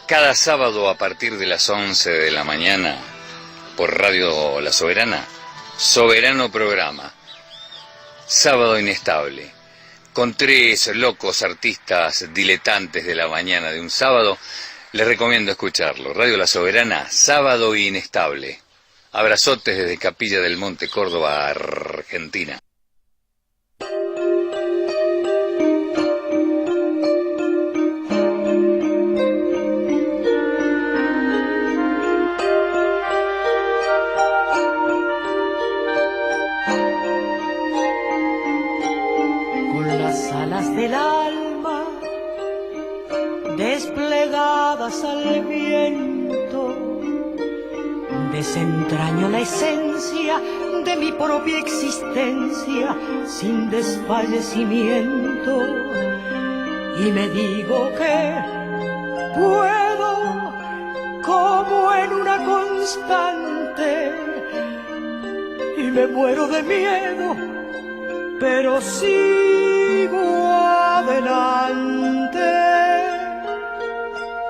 Cada sábado a partir de las 11 de la mañana, por Radio La Soberana, Soberano Programa, Sábado Inestable, con 3 locos artistas diletantes de la mañana de un sábado. Les recomiendo escucharlo. Radio La Soberana, Sábado Inestable. Abrazotes desde Capilla del Monte, Córdoba, Argentina. Del alma desplegadas al viento, desentraño la esencia de mi propia existencia sin desfallecimiento y me digo que puedo como en una constante y me muero de miedo, pero sigo adelante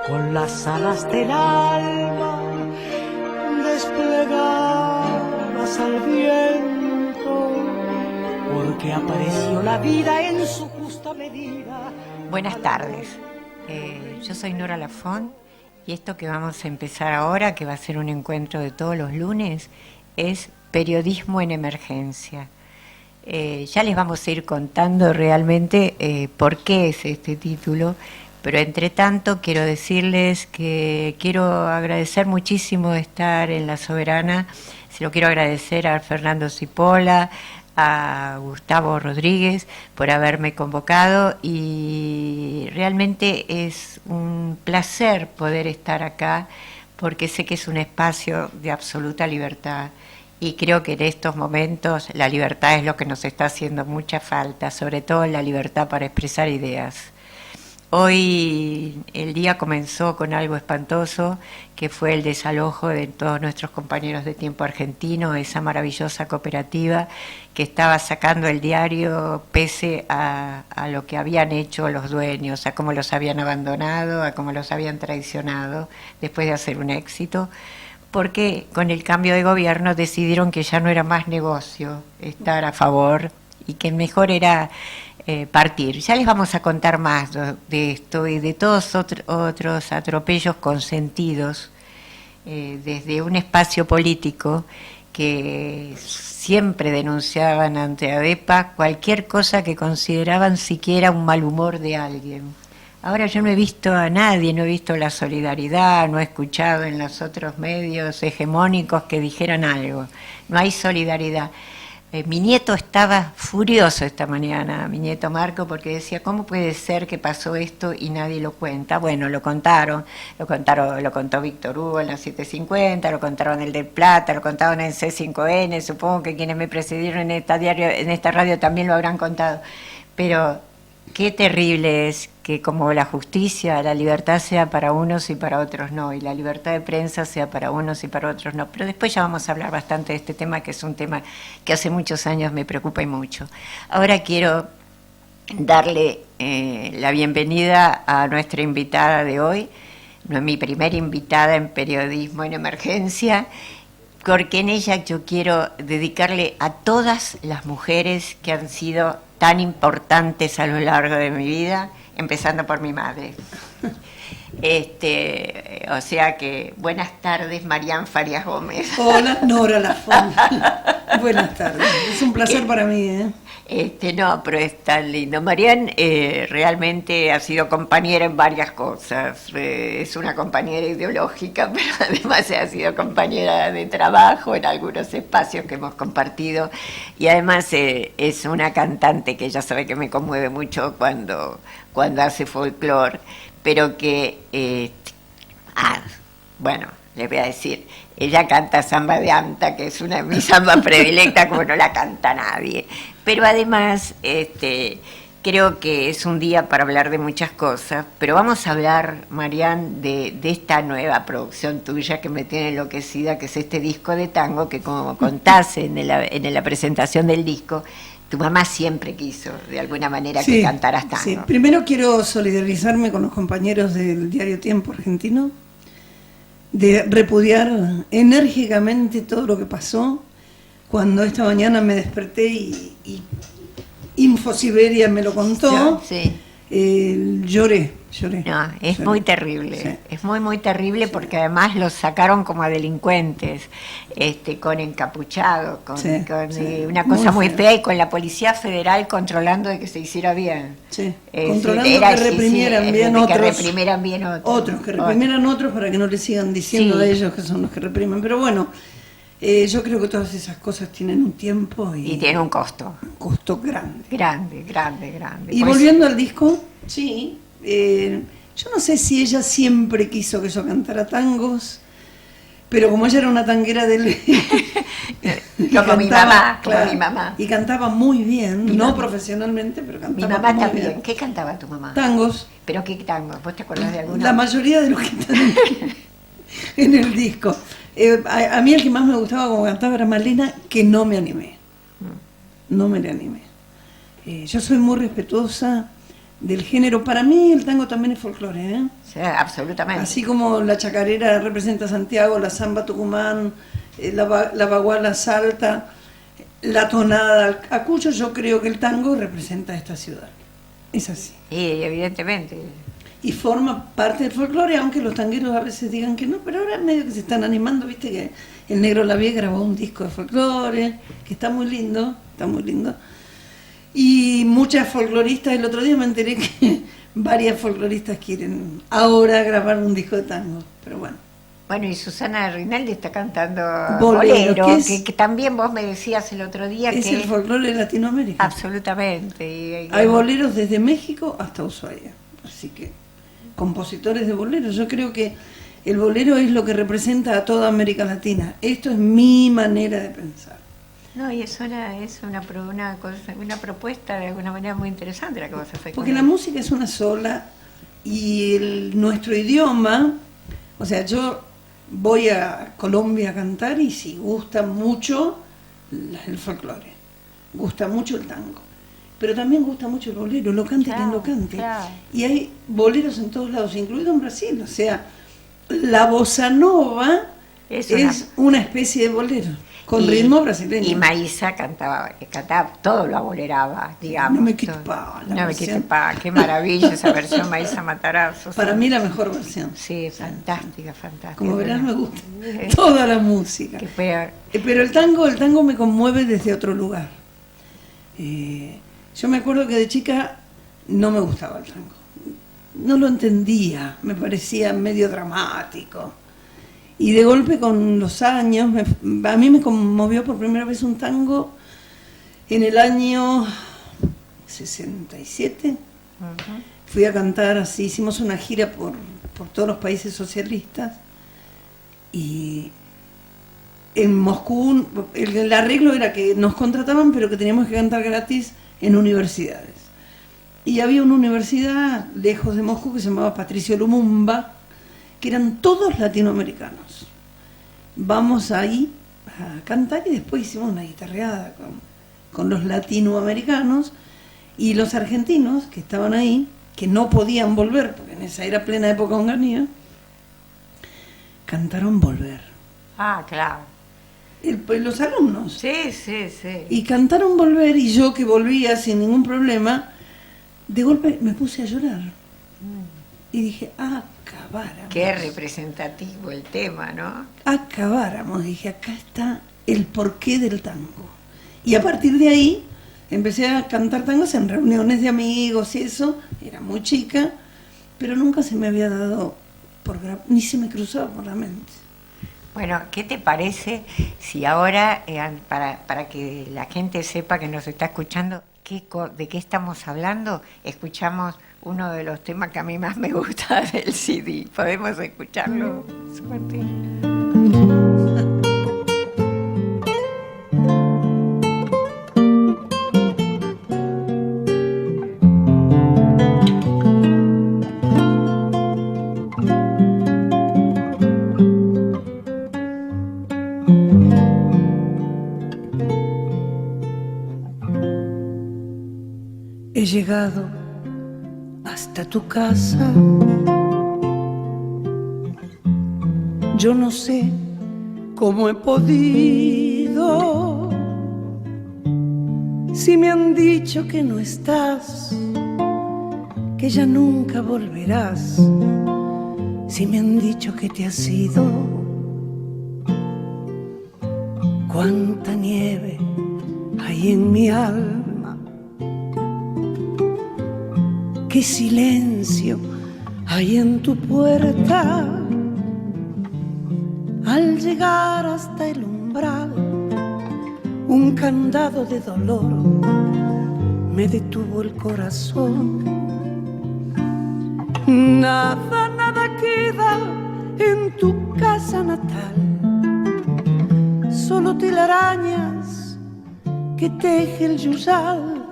con las alas del alma desplegadas al viento, porque apareció la vida en su justa medida. Buenas tardes, yo soy Nora Lafont y esto que vamos a empezar ahora, que va a ser un encuentro de todos los lunes, es Periodismo en Emergencia. Ya les vamos a ir contando realmente por qué es este título, pero entre tanto quiero decirles que quiero agradecer muchísimo estar en La Soberana. Se lo quiero agradecer a Fernando Cipolla, a Gustavo Rodríguez por haberme convocado y realmente es un placer poder estar acá porque sé que es un espacio de absoluta libertad. Y creo que en estos momentos la libertad es lo que nos está haciendo mucha falta, sobre todo la libertad para expresar ideas. Hoy el día comenzó con algo espantoso, que fue el desalojo de todos nuestros compañeros de Tiempo Argentino, esa maravillosa cooperativa que estaba sacando el diario pese a lo que habían hecho los dueños, a cómo los habían abandonado, a cómo los habían traicionado después de hacer un éxito. Porque con el cambio de gobierno decidieron que ya no era más negocio estar a favor y que mejor era partir. Ya les vamos a contar más de esto y de todos otros atropellos consentidos desde un espacio político que siempre denunciaban ante ADEPA cualquier cosa que consideraban siquiera un mal humor de alguien. Ahora yo no he visto a nadie, no he visto la solidaridad, no he escuchado en los otros medios hegemónicos que dijeran algo. No hay solidaridad. Mi nieto estaba furioso esta mañana, mi nieto Marco, porque decía, ¿cómo puede ser que pasó esto y nadie lo cuenta? Bueno, lo contó Víctor Hugo en la 750, lo contaron en el del Plata, lo contaron en C5N, supongo que quienes me precedieron en esta radio también lo habrán contado. Pero qué terrible es que como la justicia, la libertad sea para unos y para otros no, y la libertad de prensa sea para unos y para otros no. Pero después ya vamos a hablar bastante de este tema, que es un tema que hace muchos años me preocupa y mucho. Ahora quiero darle la bienvenida a nuestra invitada de hoy, mi primera invitada en Periodismo en Emergencia, porque en ella yo quiero dedicarle a todas las mujeres que han sido tan importantes a lo largo de mi vida, empezando por mi madre. O sea que, buenas tardes, Marián Farias Gómez. Hola, Nora Lafont. Buenas tardes, es un placer para mí, ¿eh? No, pero es tan lindo. Marián realmente ha sido compañera en varias cosas. Es una compañera ideológica, pero además ha sido compañera de trabajo en algunos espacios que hemos compartido. Y además es una cantante que ella sabe que me conmueve mucho cuando hace folclore, pero que... bueno, les voy a decir, ella canta samba de Anta, que es una de mis zambas predilectas, como no la canta nadie. Pero además, creo que es un día para hablar de muchas cosas, pero vamos a hablar, Marián, de esta nueva producción tuya que me tiene enloquecida, que es este disco de tango, que como contaste en la presentación del disco, Tu mamá siempre quiso, de alguna manera, Sí, que cantaras tango. sí. Primero quiero solidarizarme con los compañeros del diario Tiempo Argentino, de repudiar enérgicamente todo lo que pasó cuando esta mañana me desperté y Infosiberia me lo contó. Sí. Lloré. No, es Lloré. muy terrible, Sí. es muy terrible porque además los sacaron como a delincuentes, con encapuchados, con Sí, una cosa muy muy feo. fea, y con la Policía Federal controlando de que se hiciera bien. Sí, Es controlando decir, que reprimieran bien de otros. que reprimieran bien otros. Que reprimieran otros para que no le sigan diciendo Sí. a ellos que son los que reprimen. Pero bueno, yo creo que todas esas cosas tienen un tiempo Y tiene un costo un costo grande. grande. Y Pues, volviendo al disco, sí, yo no sé si ella siempre quiso que yo cantara tangos, pero como ella era una tanguera del... Como mi mamá, como mi mamá. Y cantaba muy bien, Mi no mamá. profesionalmente, pero mi cantaba mamá muy también. bien. ¿Qué cantaba tu mamá? Tangos, ¿Pero qué tango? ¿Vos te acordás de alguno? la mayoría de los que están en el disco. A mí el que más me gustaba como cantaba era Malena, que no me animé. No me le animé. Yo soy muy respetuosa del género. Para mí el tango también es folclore, ¿eh? Sí, absolutamente. Así como la chacarera representa a Santiago, la samba Tucumán, la baguala Salta, la tonada Acuyo, yo creo que el tango representa a esta ciudad. Es así. Sí, evidentemente. Y forma parte del folclore, aunque los tangueros a veces digan que no, pero ahora medio que se están animando, viste que el Negro Lavie grabó un disco de folclore, que está muy lindo, Y muchas folcloristas, el otro día me enteré que varias folcloristas quieren ahora grabar un disco de tango, pero bueno. Bueno, y Susana Rinaldi está cantando Bolero, bolero, que es- que también vos me decías el otro día Es que el folclore de Latinoamérica. absolutamente. Hay boleros desde México hasta Ushuaia, así que compositores de boleros. Yo creo que el bolero es lo que representa a toda América Latina. Esto es mi manera de pensar. No, y es una propuesta de alguna manera muy interesante la que vos haces. Porque la música es una sola y nuestro idioma, o sea, yo voy a Colombia a cantar y sí, gusta mucho el folclore, gusta mucho el tango, pero también gusta mucho el bolero, lo cante quien lo cante. Claro. Y hay boleros en todos lados, incluido en Brasil, o sea, la bossa nova Es es una especie de bolero, con Y- ritmo brasileño. Y Maísa cantaba, todo lo aboleraba, digamos. No me quite todo. pa, la No me versión. quite pa, qué maravilla esa versión Maísa Matarazzo. Para mí la mejor versión. Sí, fantástica. Como verás me gusta Eh, toda la música. que fue- Pero el tango me conmueve desde otro lugar. Yo me acuerdo que de chica no me gustaba el tango. No lo entendía, me parecía medio dramático. Y de golpe con los años, a mí me conmovió por primera vez un tango en el año 67. Ujú. Fui a cantar así, hicimos una gira por todos los países socialistas y en Moscú el arreglo era que nos contrataban pero que teníamos que cantar gratis en universidades. Y había una universidad lejos de Moscú que se llamaba Patricio Lumumba, que eran todos latinoamericanos. Vamos ahí a cantar y después hicimos una guitarreada con los latinoamericanos y los argentinos que estaban ahí, que no podían volver, porque en esa era plena época honganía, cantaron Volver. Ah, claro. Los alumnos. Sí. Y cantaron Volver y yo que volvía sin ningún problema, de golpe me puse a llorar. Y dije, acabáramos. Qué representativo el tema, ¿no? Acabáramos. Dije, acá está el porqué del tango. Y a partir de ahí empecé a cantar tangos en reuniones de amigos y eso. Era muy chica, pero nunca se me había dado ni se me cruzaba por la mente. Bueno, ¿qué te parece si ahora, para que la gente sepa que nos está escuchando, de qué estamos hablando, escuchamos uno de los temas que a mí más me gusta del CD? ¿Podemos escucharlo? Suerte. llegado hasta tu casa. Yo no sé cómo he podido, si me han dicho que no estás, que ya nunca volverás, si me han dicho que te has ido. Cuánta nieve hay en mi alma, qué silencio hay en tu puerta. Al llegar hasta el umbral, un candado de dolor me detuvo el corazón. Nada, nada queda en tu casa natal, solo telarañas que teje el yuyal.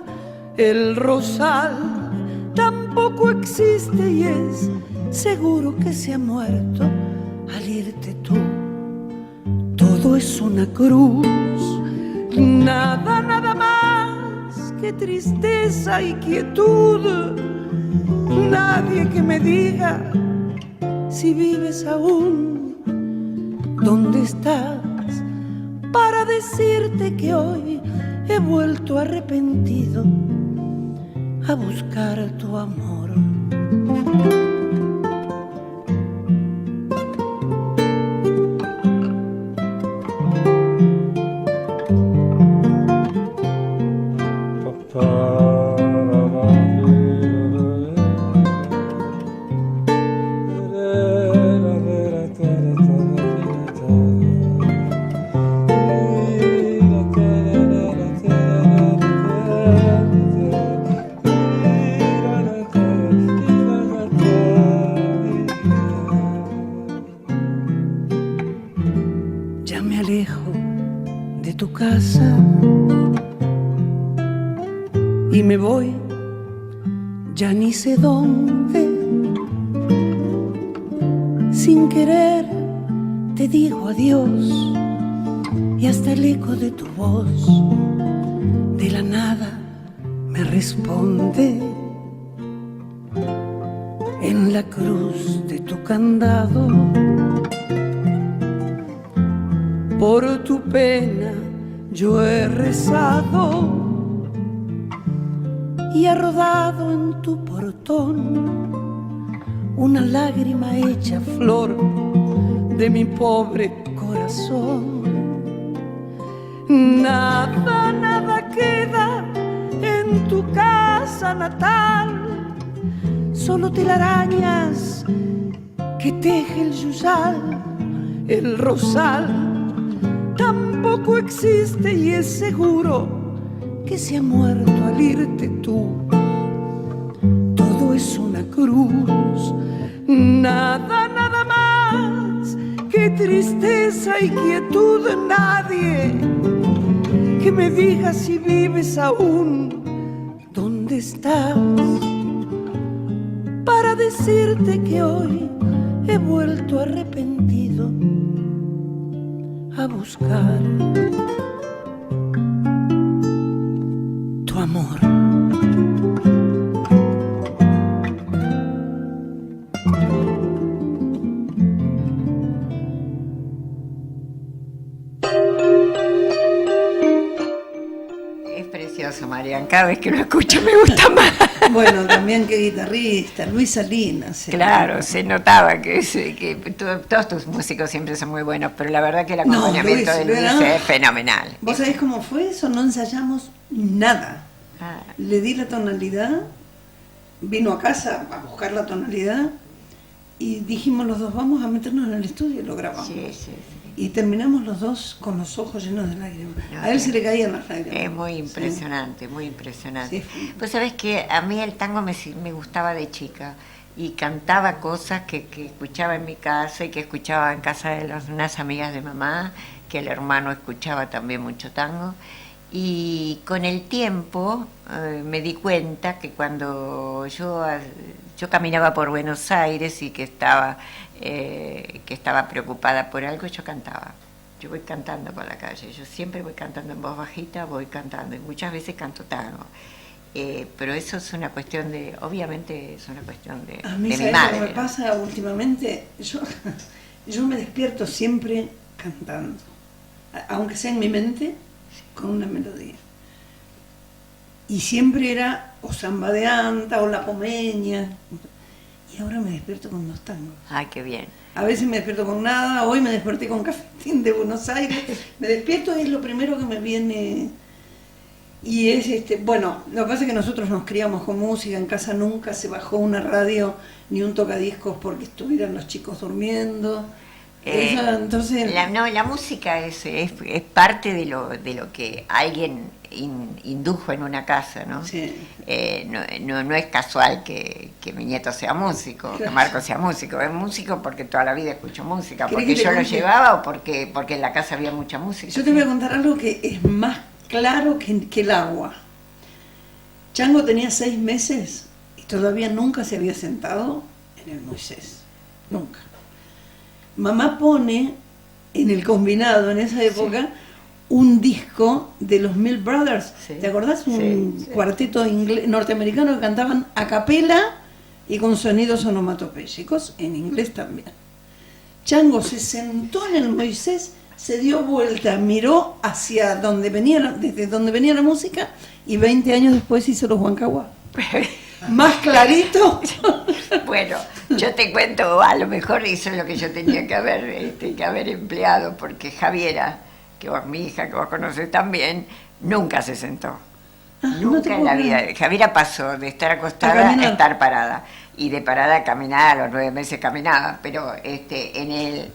El rosal tampoco existe y es seguro que se ha muerto al irte tú. Todo es una cruz, nada, nada más que tristeza y quietud. Nadie que me diga si vives aún, dónde estás, para decirte que hoy he vuelto arrepentido a buscar tu amor. Y me voy, ya ni sé dónde. Sin querer te digo adiós, y hasta el eco de tu voz de la nada me responde. En la cruz de tu candado, por tu pena yo he rezado, y ha rodado en tu portón una lágrima hecha flor de mi pobre corazón. Nada, nada queda en tu casa natal, solo telarañas que teje el yuyal. El rosal tampoco existe y es seguro que se ha muerto al irte tú. Todo es una cruz, nada, nada más que tristeza y quietud. Nadie que me diga si vives aún, dónde estás, para decirte que hoy he vuelto arrepentido a buscar tu amor. Es precioso, Marian. Cada vez que lo escucho me gusta más. Bueno, también que guitarrista, Luis Salinas. Claro, se notaba que todos tus músicos siempre son muy buenos, pero la verdad que el acompañamiento de Luis es fenomenal. ¿Vos sabés cómo fue eso? No ensayamos nada. Le di la tonalidad, vino a casa a buscar la tonalidad y dijimos los dos, vamos a meternos en el estudio y lo grabamos. Sí. Y terminamos los dos con los ojos llenos de lágrimas. A él se le caían las lágrimas. Es muy impresionante, muy impresionante. Sí. Pues sabes que a mí el tango me gustaba de chica y cantaba cosas que escuchaba en mi casa y que escuchaba en casa de unas amigas de mamá, que el hermano escuchaba también mucho tango. Y con el tiempo me di cuenta que cuando yo caminaba por Buenos Aires y que estaba preocupada por algo, yo cantaba. Yo voy cantando por la calle, yo siempre voy cantando en voz bajita, voy cantando y muchas veces canto tango. Pero eso es una cuestión obviamente es una cuestión de A mí, mi ¿sabes madre. lo que me ¿no? pasa últimamente? Yo me despierto siempre cantando, aunque sea en mi mente, con una melodía. Y siempre era o Samba de Anta o La Pomeña. Y ahora me despierto con 2 tangos. Ay, qué bien. A veces me despierto con nada, hoy me desperté con Cafetín de Buenos Aires. Me despierto y es lo primero que me viene. Y es bueno, lo que pasa es que nosotros nos criamos con música, en casa nunca se bajó una radio ni un tocadiscos porque estuvieran los chicos durmiendo. Entonces, la música es parte de lo que alguien indujo en una casa, ¿no? sí. No es casual que mi nieto sea músico, que Marco sea músico. Es músico porque toda la vida escuchó música, ¿Querés porque que te yo lo cuente? llevaba o porque en la casa había mucha música. Yo te voy a contar algo que es más claro que el agua. Chango tenía 6 meses y todavía nunca se había sentado en el Moisés. Nunca. Mamá pone en el combinado en esa época un disco de los Mill Brothers. Sí. ¿Te acordás? Un Sí. cuarteto norteamericano que cantaban a capela y con sonidos onomatopéyicos, en inglés también. Chango se sentó en el Moisés, se dio vuelta, miró hacia desde donde venía la música y 20 años después hizo los Huancahuá. Más clarito. Bueno, yo te cuento, a lo mejor hizo lo que yo tenía que haber empleado, porque Javiera, mi hija que vos conocés también, nunca se sentó. No te Nunca en puedo la creer. vida. Javiera pasó de estar A acostada a caminar. estar parada. Y de parada a caminar, a los 9 meses caminaba. Pero en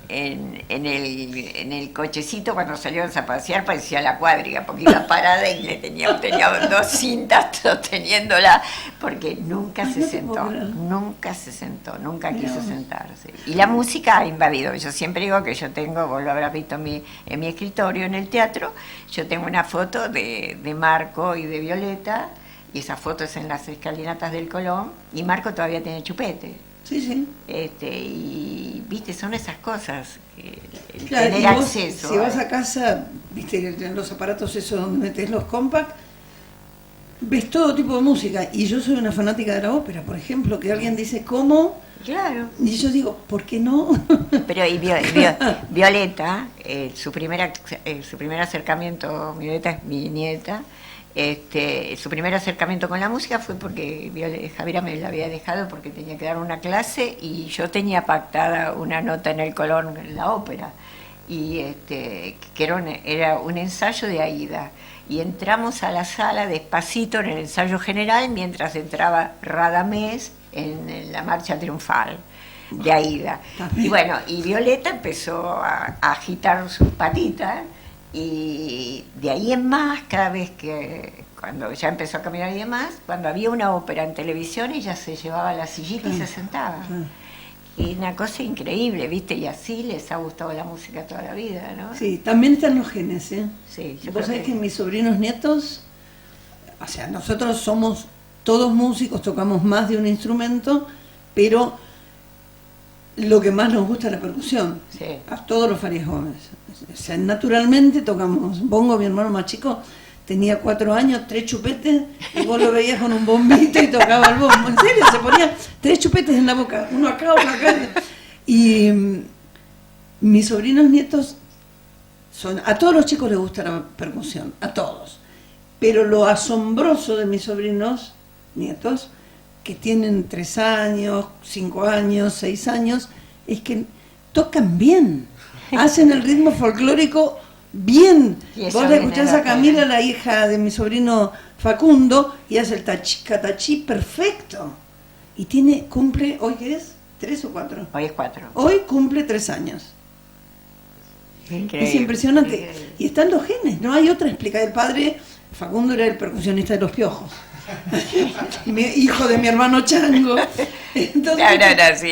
el cochecito, cuando salíamos a pasear, parecía la cuadriga, porque iba parada y tenía 2 cintas sosteniéndola, porque nunca Ay, se no te sentó. puedo creer. Nunca se sentó, nunca Mirá quiso vos. sentarse. Y la música ha invadido. Yo siempre digo que yo tengo, vos lo habrás visto en mi escritorio, en el teatro, yo tengo una foto de Marco y de Violeta, y esa foto es en las escalinatas del Colón, y Marco todavía tiene chupete. Sí, sí. Y, viste, son esas cosas, el Claro, tener y vos, acceso. si vas a casa, viste los aparatos esos donde metes los compact, ves todo tipo de música. Y yo soy una fanática de la ópera, por ejemplo, que alguien dice ¿cómo? Claro. Y yo digo, ¿por qué no? Pero Violeta, su primer acercamiento, Violeta es mi nieta, su primer acercamiento con la música fue porque Javiera me la había dejado porque tenía que dar una clase y yo tenía pactada una nota en el Colón en la ópera, y que era un ensayo de Aida, y entramos a la sala despacito en el ensayo general mientras entraba Radamés en la marcha triunfal de Aida. Y bueno, y Violeta empezó a agitar sus patitas, y de ahí en más, cada vez cuando ya empezó a caminar y demás, cuando había una ópera en televisión, ella se llevaba la sillita y se sentaba. Y una cosa increíble, ¿viste? Y así les ha gustado la música toda la vida, ¿no? Sí, también están los genes, ¿eh? Sí, yo Vos creo sabés que mis sobrinos nietos, o sea, nosotros somos todos músicos, tocamos más de un instrumento, pero lo que más nos gusta es la percusión. Sí. A todos los Farías Gómez. O sea, naturalmente tocamos bongo. Mi hermano más chico tenía 4 años, 3 chupetes, y vos lo veías con un bombito y tocaba el bombo. En serio, se ponía 3 chupetes en la boca, uno acá, uno acá. Y mis sobrinos nietos a todos los chicos les gusta la percusión, a todos. Pero lo asombroso de mis sobrinos nietos, que tienen 3 años, 5 años, 6 años, es que tocan bien, hacen el ritmo folclórico bien. Y eso Vos le escuchás viene a Camila, la hija de mi sobrino Facundo, y hace el tachí perfecto. Y cumple, ¿hoy qué es? ¿3 o 4? Hoy es 4. Hoy cumple 3 años. Increíble. Es impresionante. Increíble. Y están los genes, no hay otra explicación. El padre, Facundo, era el percusionista de Los Piojos. Hijo de mi hermano Chango. Entonces, No, sí,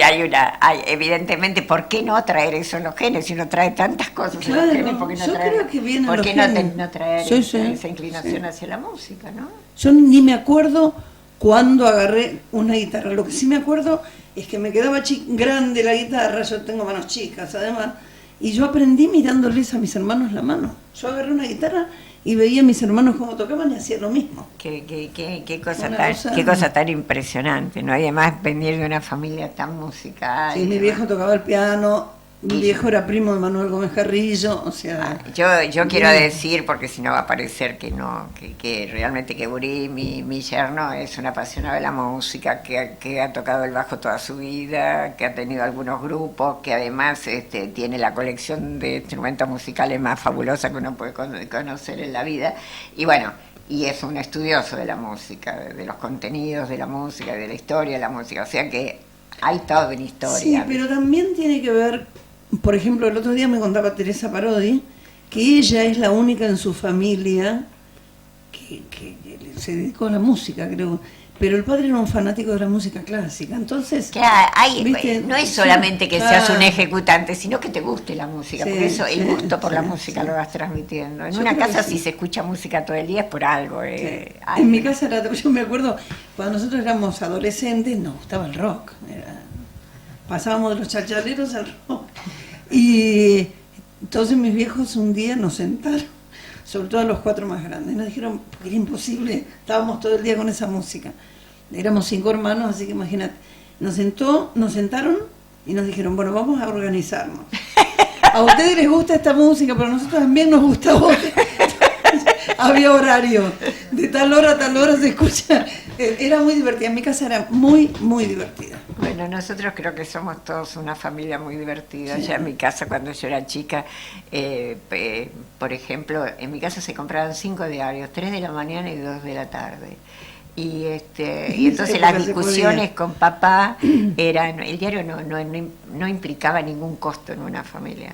evidentemente, ¿por qué no traer eso en los genes? Si uno trae tantas cosas en Claro, los genes, ¿por qué no yo traer, creo que vienen ¿por los qué genes? no traer Sí, sí, esa inclinación sí. hacia la música, no? yo ni me acuerdo cuándo agarré una guitarra. Lo que sí me acuerdo es que me quedaba grande la guitarra, yo tengo manos chicas además, y yo aprendí mirándoles a mis hermanos la mano. Yo agarré una guitarra y veía a mis hermanos cómo tocaban y hacía lo mismo. Qué Una cosa- cosa tan impresionante, ¿no? Y además venir de una familia tan musical. Sí, mi viejo tocaba el piano, mi Y- viejo era primo de Manuel Gómez Carrillo, o sea... Yo quiero bien. decir, porque si no va a parecer que no, que realmente que Uri, mi yerno, es un apasionado de la música, que ha tocado el bajo toda su vida, que ha tenido algunos grupos, que además tiene la colección de instrumentos musicales más fabulosa que uno puede conocer en la vida. Y bueno, y es un estudioso de la música, de los contenidos de la música, de la historia de la música, o sea que hay toda una historia. Sí, pero también tiene que ver, por ejemplo, el otro día me contaba Teresa Parodi que ella es la única en su familia que se dedicó a la música, creo. Pero el padre era un fanático de la música clásica, entonces... ¿viste? No es Sí, solamente que claro. seas un ejecutante, sino que te guste la música, Sí, porque eso, el sí, gusto por la sí, música sí. lo vas transmitiendo. En Yo una creo que casa sí. si se escucha música todo el día es por algo. Sí. Hay- En mi casa yo me acuerdo, cuando nosotros éramos adolescentes, nos gustaba el rock. Pasábamos de los chachaleros al rock. Y entonces mis viejos un día nos sentaron, sobre todo a los 4 más grandes, nos dijeron, porque era imposible, estábamos todo el día con esa música. Éramos 5 hermanos, así que imagínate. Nos sentaron y nos dijeron, bueno, vamos a organizarnos. A ustedes les gusta esta música, pero a nosotros también nos gusta otra. Había horario, de tal hora a tal hora se escucha. Era muy divertida, en mi casa era muy, muy divertida. Bueno, nosotros creo que somos todos una familia muy divertida. Sí. Ya en mi casa, cuando yo era chica, por ejemplo, en mi casa se compraban 5 diarios, 3 de la mañana y 2 de la tarde. Y entonces época las se discusiones podía. con papá eran, el diario no implicaba ningún costo en una familia.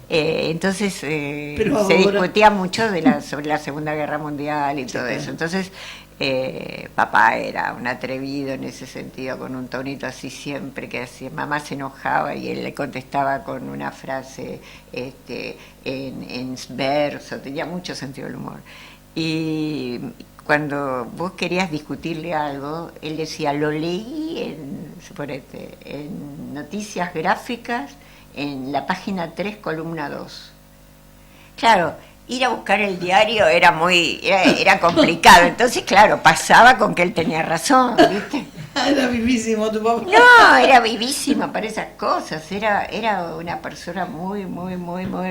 Entonces Pero se ahora- discutía mucho sobre la Segunda Guerra Mundial y todo eso. Entonces papá era un atrevido en ese sentido, con un tonito así siempre, que hacía, mamá se enojaba y él le contestaba con una frase en verso, tenía mucho sentido del humor. Y cuando vos querías discutirle algo, él decía, lo leí en Noticias Gráficas, en la página 3, columna 2. Claro, ir a buscar el diario era complicado, entonces claro, pasaba con que él tenía razón, ¿viste? Era vivísimo tu papá. No, era vivísima para esas cosas, era una persona muy,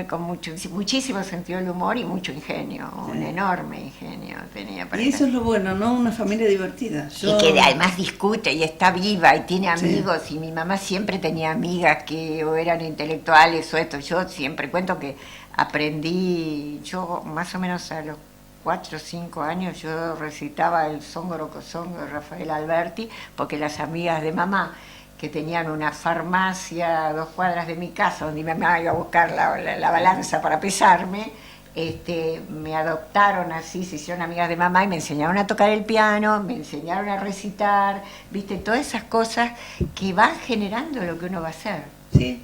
con muchísimo sentido del humor y mucho ingenio, un enorme ingenio tenía para Y eso es lo bueno, ¿no? Una familia divertida. Y que además discute y está viva y tiene amigos, y mi mamá siempre tenía amigas que o eran intelectuales o esto. Yo siempre cuento que aprendí, yo más o menos a los 4 o 5 años yo recitaba el Songoro Cosongo de Rafael Alberti, porque las amigas de mamá, que tenían una farmacia a 2 cuadras de mi casa, donde mi mamá iba a buscar la balanza para pesarme, me adoptaron así, se hicieron amigas de mamá y me enseñaron a tocar el piano, me enseñaron a recitar, viste, todas esas cosas que van generando lo que uno va a hacer. Sí.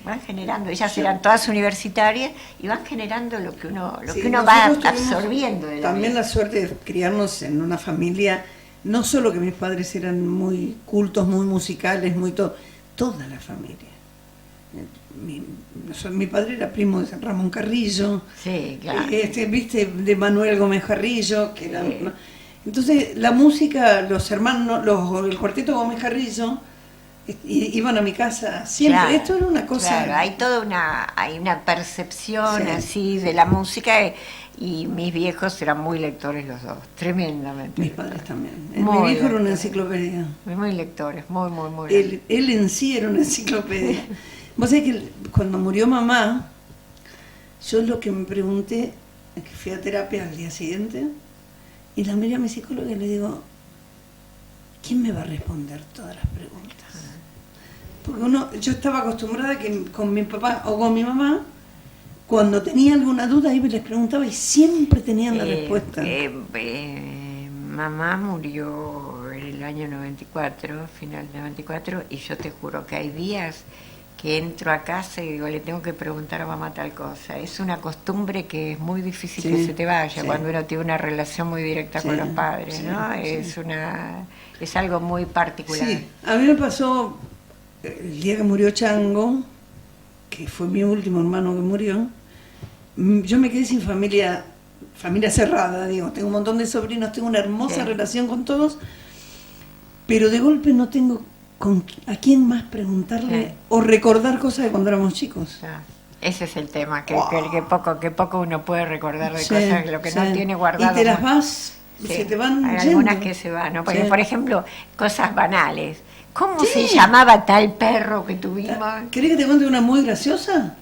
Van generando, ellas eran todas universitarias y van generando lo que uno Sí, va nosotros tuvimos absorbiendo de la también vida. la suerte de criarnos en una familia, no solo que mis padres eran muy cultos, muy musicales, toda la familia. Mi padre era primo de Ramón Carrillo, Sí, claro. viste, de Manuel Gómez Carrillo, que era, Sí. ¿no? Entonces la música, los hermanos, el cuarteto Gómez Carrillo, iban a mi casa siempre. Claro, Esto era una cosa. claro, hay una percepción Sí, así de la música y mis viejos eran muy lectores los dos, tremendamente. Mis padres también. Muy Mi viejo era una lectores. enciclopedia. Muy lectores, muy. Él en sí era una enciclopedia. Vos sabés que cuando murió mamá, yo lo que me pregunté, es que fui a terapia al día siguiente, y la miré a mi psicóloga y le digo, ¿quién me va a responder todas las preguntas? Porque yo estaba acostumbrada que con mi papá o con mi mamá, cuando tenía alguna duda, iba y les preguntaba y siempre tenían la respuesta. Mamá murió en el año 94, final del 94, y yo te juro que hay días que entro a casa y digo, le tengo que preguntar a mamá tal cosa. Es una costumbre que es muy difícil Sí, que se te vaya sí. cuando uno tiene una relación muy directa con Sí, los padres, sí, ¿no? sí. Es algo muy particular. Sí, a mí me pasó el día que murió Chango, que fue mi último hermano que murió. Yo me quedé sin familia familia cerrada, digo, tengo un montón de sobrinos, tengo una hermosa Sí. relación con todos, pero de golpe no tengo a quién más preguntarle Sí. o recordar cosas de cuando éramos chicos. Ya. Ese es el tema, que, Wow. que poco uno puede recordar de Sí, cosas, lo que no sí. tiene guardado. Y te las ¿no? vas, Sí. se te van Hay yendo. algunas que se van, ¿no? Porque, Sí. por ejemplo, cosas banales. ¿Cómo Sí. se llamaba tal perro que tuvimos? ¿Querés que te cuente una muy graciosa?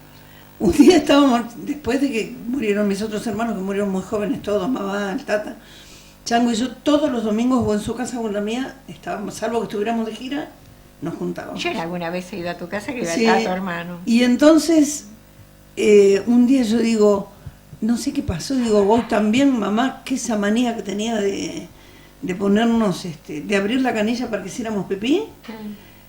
Un día estábamos, después de que murieron mis otros hermanos, que murieron muy jóvenes todos, mamá, el tata, Chango y yo, todos los domingos, o en su casa o en la mía, estábamos, salvo que estuviéramos de gira, nos juntábamos. Yo alguna vez he ido a tu casa que iba Sí. a tu hermano. Y entonces, un día yo digo, no sé qué pasó, digo, vos también, mamá, que esa manía que tenía de ponernos, de abrir la canilla para que hiciéramos pipí,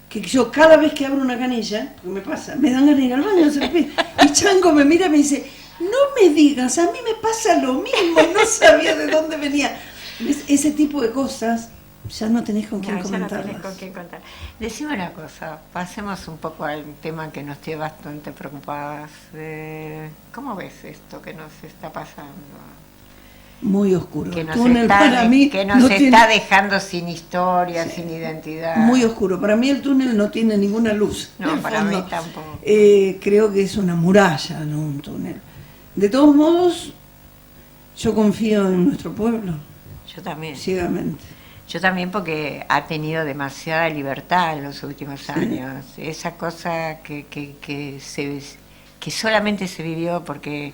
que yo cada vez que abro una canilla, porque me pasa, me dan ganas de ir al baño a hacer pipí, y Chango me mira y me dice, no me digas, a mí me pasa lo mismo, no sabía de dónde venía. Ese tipo de cosas, ya no tenés con quién No, ya no comentarlas. tenés con quién contar. Decime una cosa, pasemos un poco al tema que nos tiene bastante preocupadas. ¿Cómo ves esto que nos está pasando? Muy oscuro. Que El nos, túnel está, para mí que nos no está tiene- dejando sin historia, Sí. sin identidad. Muy oscuro. Para mí el túnel no tiene ninguna luz. No, en el para fondo. mí tampoco. Creo que es una muralla, no un túnel. De todos modos, yo confío en nuestro pueblo, Yo también. ciegamente. Yo también, porque ha tenido demasiada libertad en los últimos años. Esa cosa que solamente se vivió porque,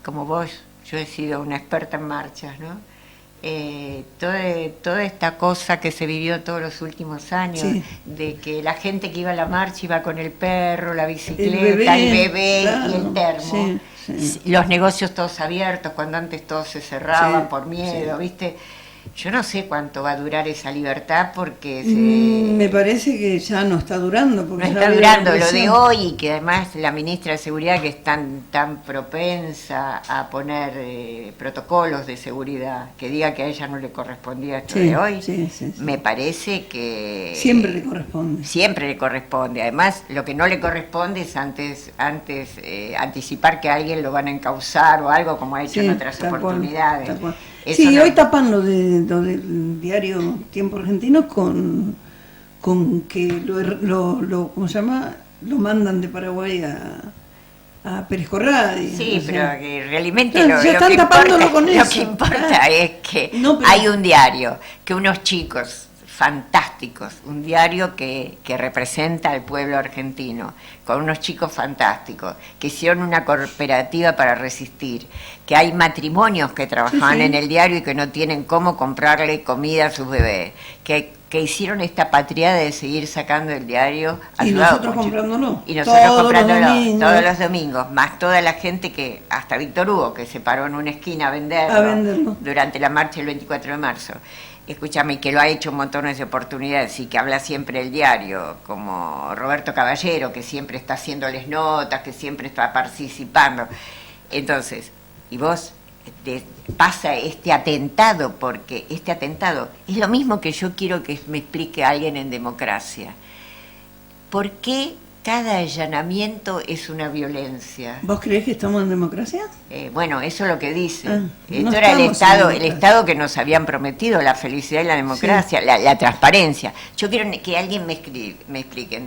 como vos, yo he sido una experta en marchas, ¿no? Toda esta cosa que se vivió todos los últimos años, Sí. de que la gente que iba a la marcha iba con el perro, la bicicleta, bebé, el bebé claro, y el termo. sí. Los negocios todos abiertos, cuando antes todos se cerraban Sí, por miedo, sí. ¿viste? Yo no sé cuánto va a durar esa libertad porque Me parece que ya no está durando. no Porque ya está había durando lo de represión. hoy, y que además la ministra de Seguridad, que es tan propensa a poner protocolos de seguridad, que diga que a ella no le correspondía esto Sí, de hoy, sí, sí, sí. me parece que Siempre le corresponde. siempre le corresponde. Además, lo que no le corresponde es antes anticipar que a alguien lo van a encausar o algo, como ha hecho Sí, en otras tal cual, oportunidades. tal cual. Eso Sí, no- hoy tapan lo del diario Tiempo Argentino con que ¿cómo se llama? Lo mandan de Paraguay a Pérez Corradi. Sí, o sea, pero que realmente ya están que tapándolo importa, con lo eso. que importa Ah. es que No, pero- hay un diario, que unos chicos fantásticos, un diario que representa al pueblo argentino, con unos chicos fantásticos, que hicieron una cooperativa para resistir, que hay matrimonios que trabajaban Sí, sí. en el diario y que no tienen cómo comprarle comida a sus bebés, que hicieron esta patria de seguir sacando el diario. Y ayudado nosotros con- comprándolo. Y nosotros Todos los comprándolo domingos. todos los domingos, más toda la gente que, hasta Víctor Hugo, que se paró en una esquina a venderlo. Durante la marcha del 24 de marzo. Escúchame, que lo ha hecho en montones de oportunidades y que habla siempre el diario, como Roberto Caballero, que siempre está haciéndoles notas, que siempre está participando. Entonces, y vos pasa este atentado, porque este atentado es lo mismo que yo quiero que me explique alguien en democracia. ¿Por qué cada allanamiento es una violencia? ¿Vos creés que estamos en democracia? Bueno, eso es lo que dice. Ah, Esto no era el estamos en Estado, el democracia. Estado que nos habían prometido, la felicidad y la democracia, la transparencia. Yo quiero que alguien me explique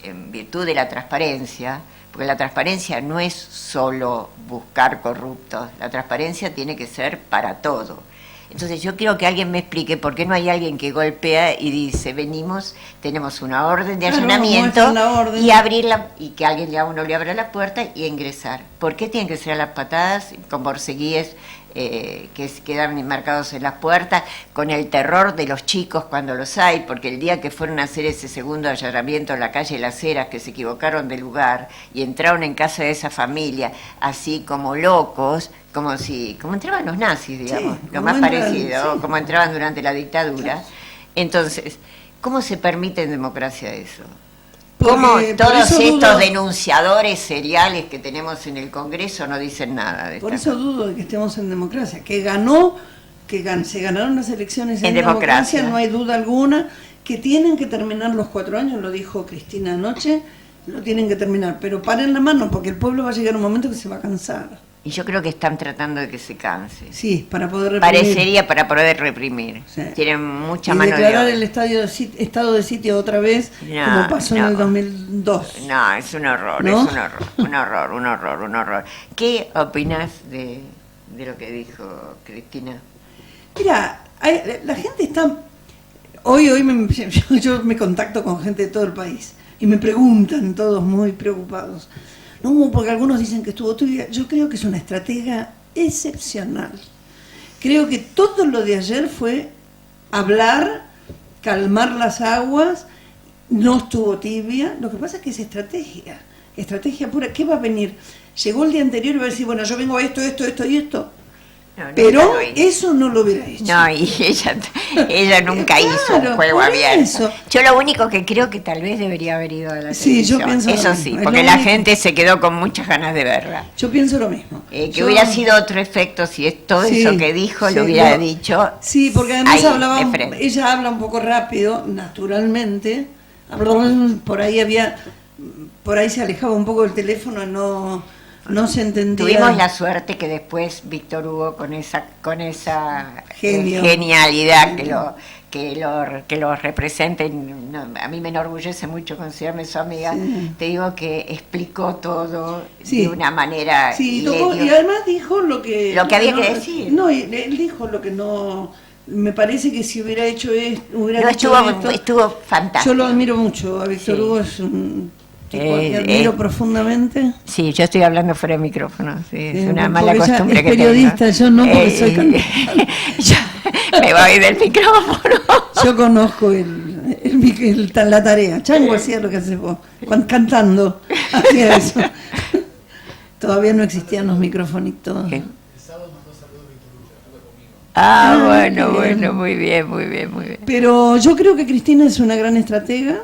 en virtud de la transparencia, porque la transparencia no es solo buscar corruptos, la transparencia tiene que ser para todo. Entonces yo quiero que alguien me explique por qué no hay alguien que golpea y dice, venimos, tenemos una orden de Claro, allanamiento muestran la orden. y abrirla, y que alguien a uno le abra la puerta y ingresar. ¿Por qué tienen que ser a las patadas, con borceguíes que quedan marcados en las puertas, con el terror de los chicos cuando los hay? Porque el día que fueron a hacer ese segundo allanamiento en la calle Las Heras, que se equivocaron de lugar y entraron en casa de esa familia, así como locos, como entraban los nazis, digamos, Sí, lo como más entran, parecido, sí. como entraban durante la dictadura. Entonces, ¿cómo se permite en democracia eso? ¿Cómo Porque por todos eso estos dudo- denunciadores seriales que tenemos en el Congreso no dicen nada de Por esta eso dudo de que estemos en democracia. Se ganaron las elecciones En en democracia, democracia. no hay duda alguna. Que tienen que terminar los 4 años, lo dijo Cristina anoche, lo tienen que terminar. Pero paren la mano, porque el pueblo va a llegar un momento que se va a cansar. Y yo creo que están tratando de que se canse. Sí, para poder reprimir. Parecería para poder reprimir. Sí. Tienen mucha Y mano de declarar obra. el estado de sitio otra vez, No, como pasó en no. el 2002. No, es un horror, ¿No? es un horror. ¿Qué opinas de lo que dijo Cristina? Mira, la gente está... Hoy yo me contacto con gente de todo el país y me preguntan todos muy preocupados. No, porque algunos dicen que estuvo tibia. Yo creo que es una estratega excepcional. Creo que todo lo de ayer fue hablar, calmar las aguas, no estuvo tibia. Lo que pasa es que es estrategia pura. ¿Qué va a venir? Llegó el día anterior y va a decir, bueno, yo vengo a esto y esto. No, Pero eso no lo hubiera hecho. No, y ella nunca hizo un juego por abierto. eso. Yo lo único que creo que tal vez debería haber ido a la Sí, yo televisión. pienso lo Eso mismo, sí, es porque lo la único. gente se quedó con muchas ganas de verla. Yo pienso lo mismo. Que Yo- hubiera sido otro efecto si es todo Sí, eso que dijo sí, lo hubiera no. dicho. Sí, porque además ahí, de frente. ella habla un poco rápido, naturalmente. Por ahí se alejaba un poco del teléfono, no se entendía. Tuvimos la suerte que después Víctor Hugo con esa Genio. genialidad que lo representa. A mí me enorgullece mucho considerarme su amiga. Sí. Te digo que explicó todo Sí. de una manera. Sí, y le dio- y además dijo lo que había no, que decir. No, él dijo lo que no. Me parece que si hubiera hecho esto, hubiera No, dicho esto. estuvo fantástico. Yo lo admiro mucho. A Víctor Sí. Hugo es un tipo que admiro eh, profundamente. Sí, yo estoy hablando fuera de micrófono. Sí, es Sí, una porque mala ella costumbre es que periodista, tengo. yo no, porque soy cantante. Yo me voy del micrófono. Yo conozco la tarea. Chango hacía lo que haces vos, cantando. Hacía eso. Todavía no existían los microfonitos. ¿Qué? Bueno, muy bien. Pero yo creo que Cristina es una gran estratega.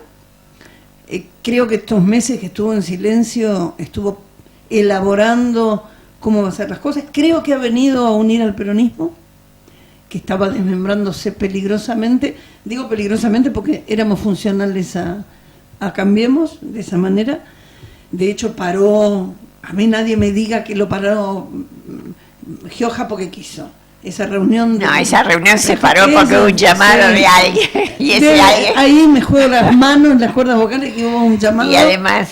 Creo que estos meses que estuvo en silencio, estuvo elaborando cómo va a ser las cosas. Creo que ha venido a unir al peronismo, que estaba desmembrándose peligrosamente. Digo peligrosamente porque éramos funcionales a Cambiemos de esa manera. De hecho, paró. A mí nadie me diga que lo paró Gioja porque quiso. Esa reunión... No, esa reunión se paró porque hubo un llamado sí. de alguien. Y ese alguien... Ahí me juego las manos en las cuerdas vocales que hubo un llamado. Y además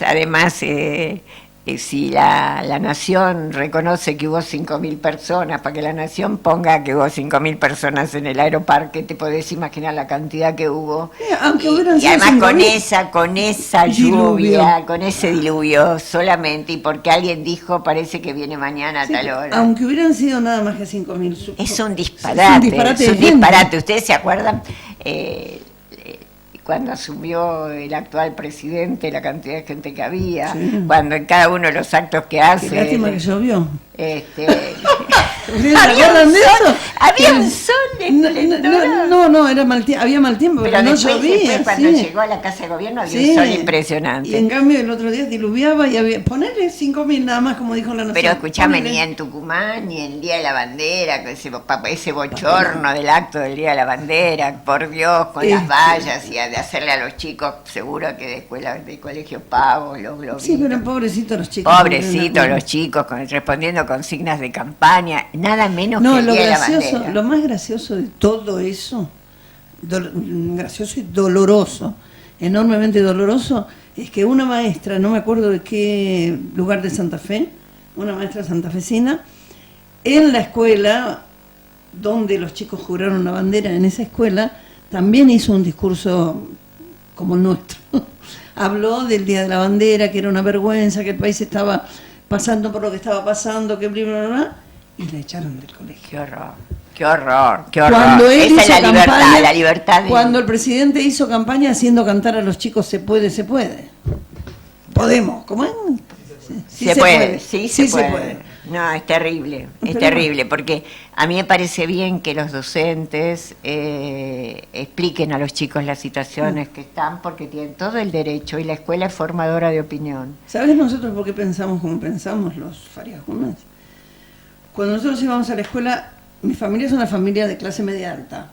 si la Nación reconoce que hubo 5.000 personas, para que la Nación ponga que hubo 5.000 personas en el aeroparque, te podés imaginar la cantidad que hubo. Aunque hubieran Y sido además con esa Diluvio. lluvia, con ese diluvio solamente, y porque alguien dijo parece que viene mañana a Sí, tal hora. aunque hubieran sido nada más que 5.000. Es un disparate, de gente. disparate. ¿Ustedes se acuerdan cuando asumió el actual presidente, la cantidad de gente que había, Sí. cuando en cada uno de los actos que hace... Qué lástima que llovió. ¿Ustedes ¿Se acuerdan de eso? Había un sol esplendoroso. No, era había mal tiempo, Pero no después, llovía. cuando sí. llegó a la Casa de Gobierno había Sí. un sol impresionante. Y en cambio el otro día diluviaba y había... Ponerle 5.000 nada más, como dijo la Nación. Pero escuchame, Ponele. ni en Tucumán, ni en el Día de la Bandera, con ese bochorno del acto del Día de la Bandera, por Dios, con las vallas y de hacerle a los chicos, seguro que de escuela, de colegio pavos, los globitos. Sí, pero pobrecitos los chicos. Pobrecitos los chicos, respondiendo consignas de campaña, nada menos que No, el lo Día de la gracioso, Bandera. lo más gracioso de todo eso, gracioso y doloroso, enormemente doloroso, es que una maestra, no me acuerdo de qué lugar de Santa Fe, una maestra santafesina, en la escuela donde los chicos juraron la bandera, en esa escuela, también hizo un discurso como el nuestro. Habló del Día de la Bandera, que era una vergüenza, que el país estaba pasando por lo que estaba pasando, que bla, bla, bla, y la echaron del colegio. Qué horror, qué horror, qué horror. Cuando él Esa hizo es campaña, la libertad de... Cuando el presidente hizo campaña haciendo cantar a los chicos se puede, se puede. Podemos, ¿cómo es? Sí, se puede, sí se puede. No, es terrible, Pero terrible, porque a mí me parece bien que los docentes expliquen a los chicos las situaciones que están, porque tienen todo el derecho y la escuela es formadora de opinión. ¿Sabes nosotros por qué pensamos como pensamos los Farías Gómez? Cuando nosotros íbamos a la escuela, mi familia es una familia de clase media alta.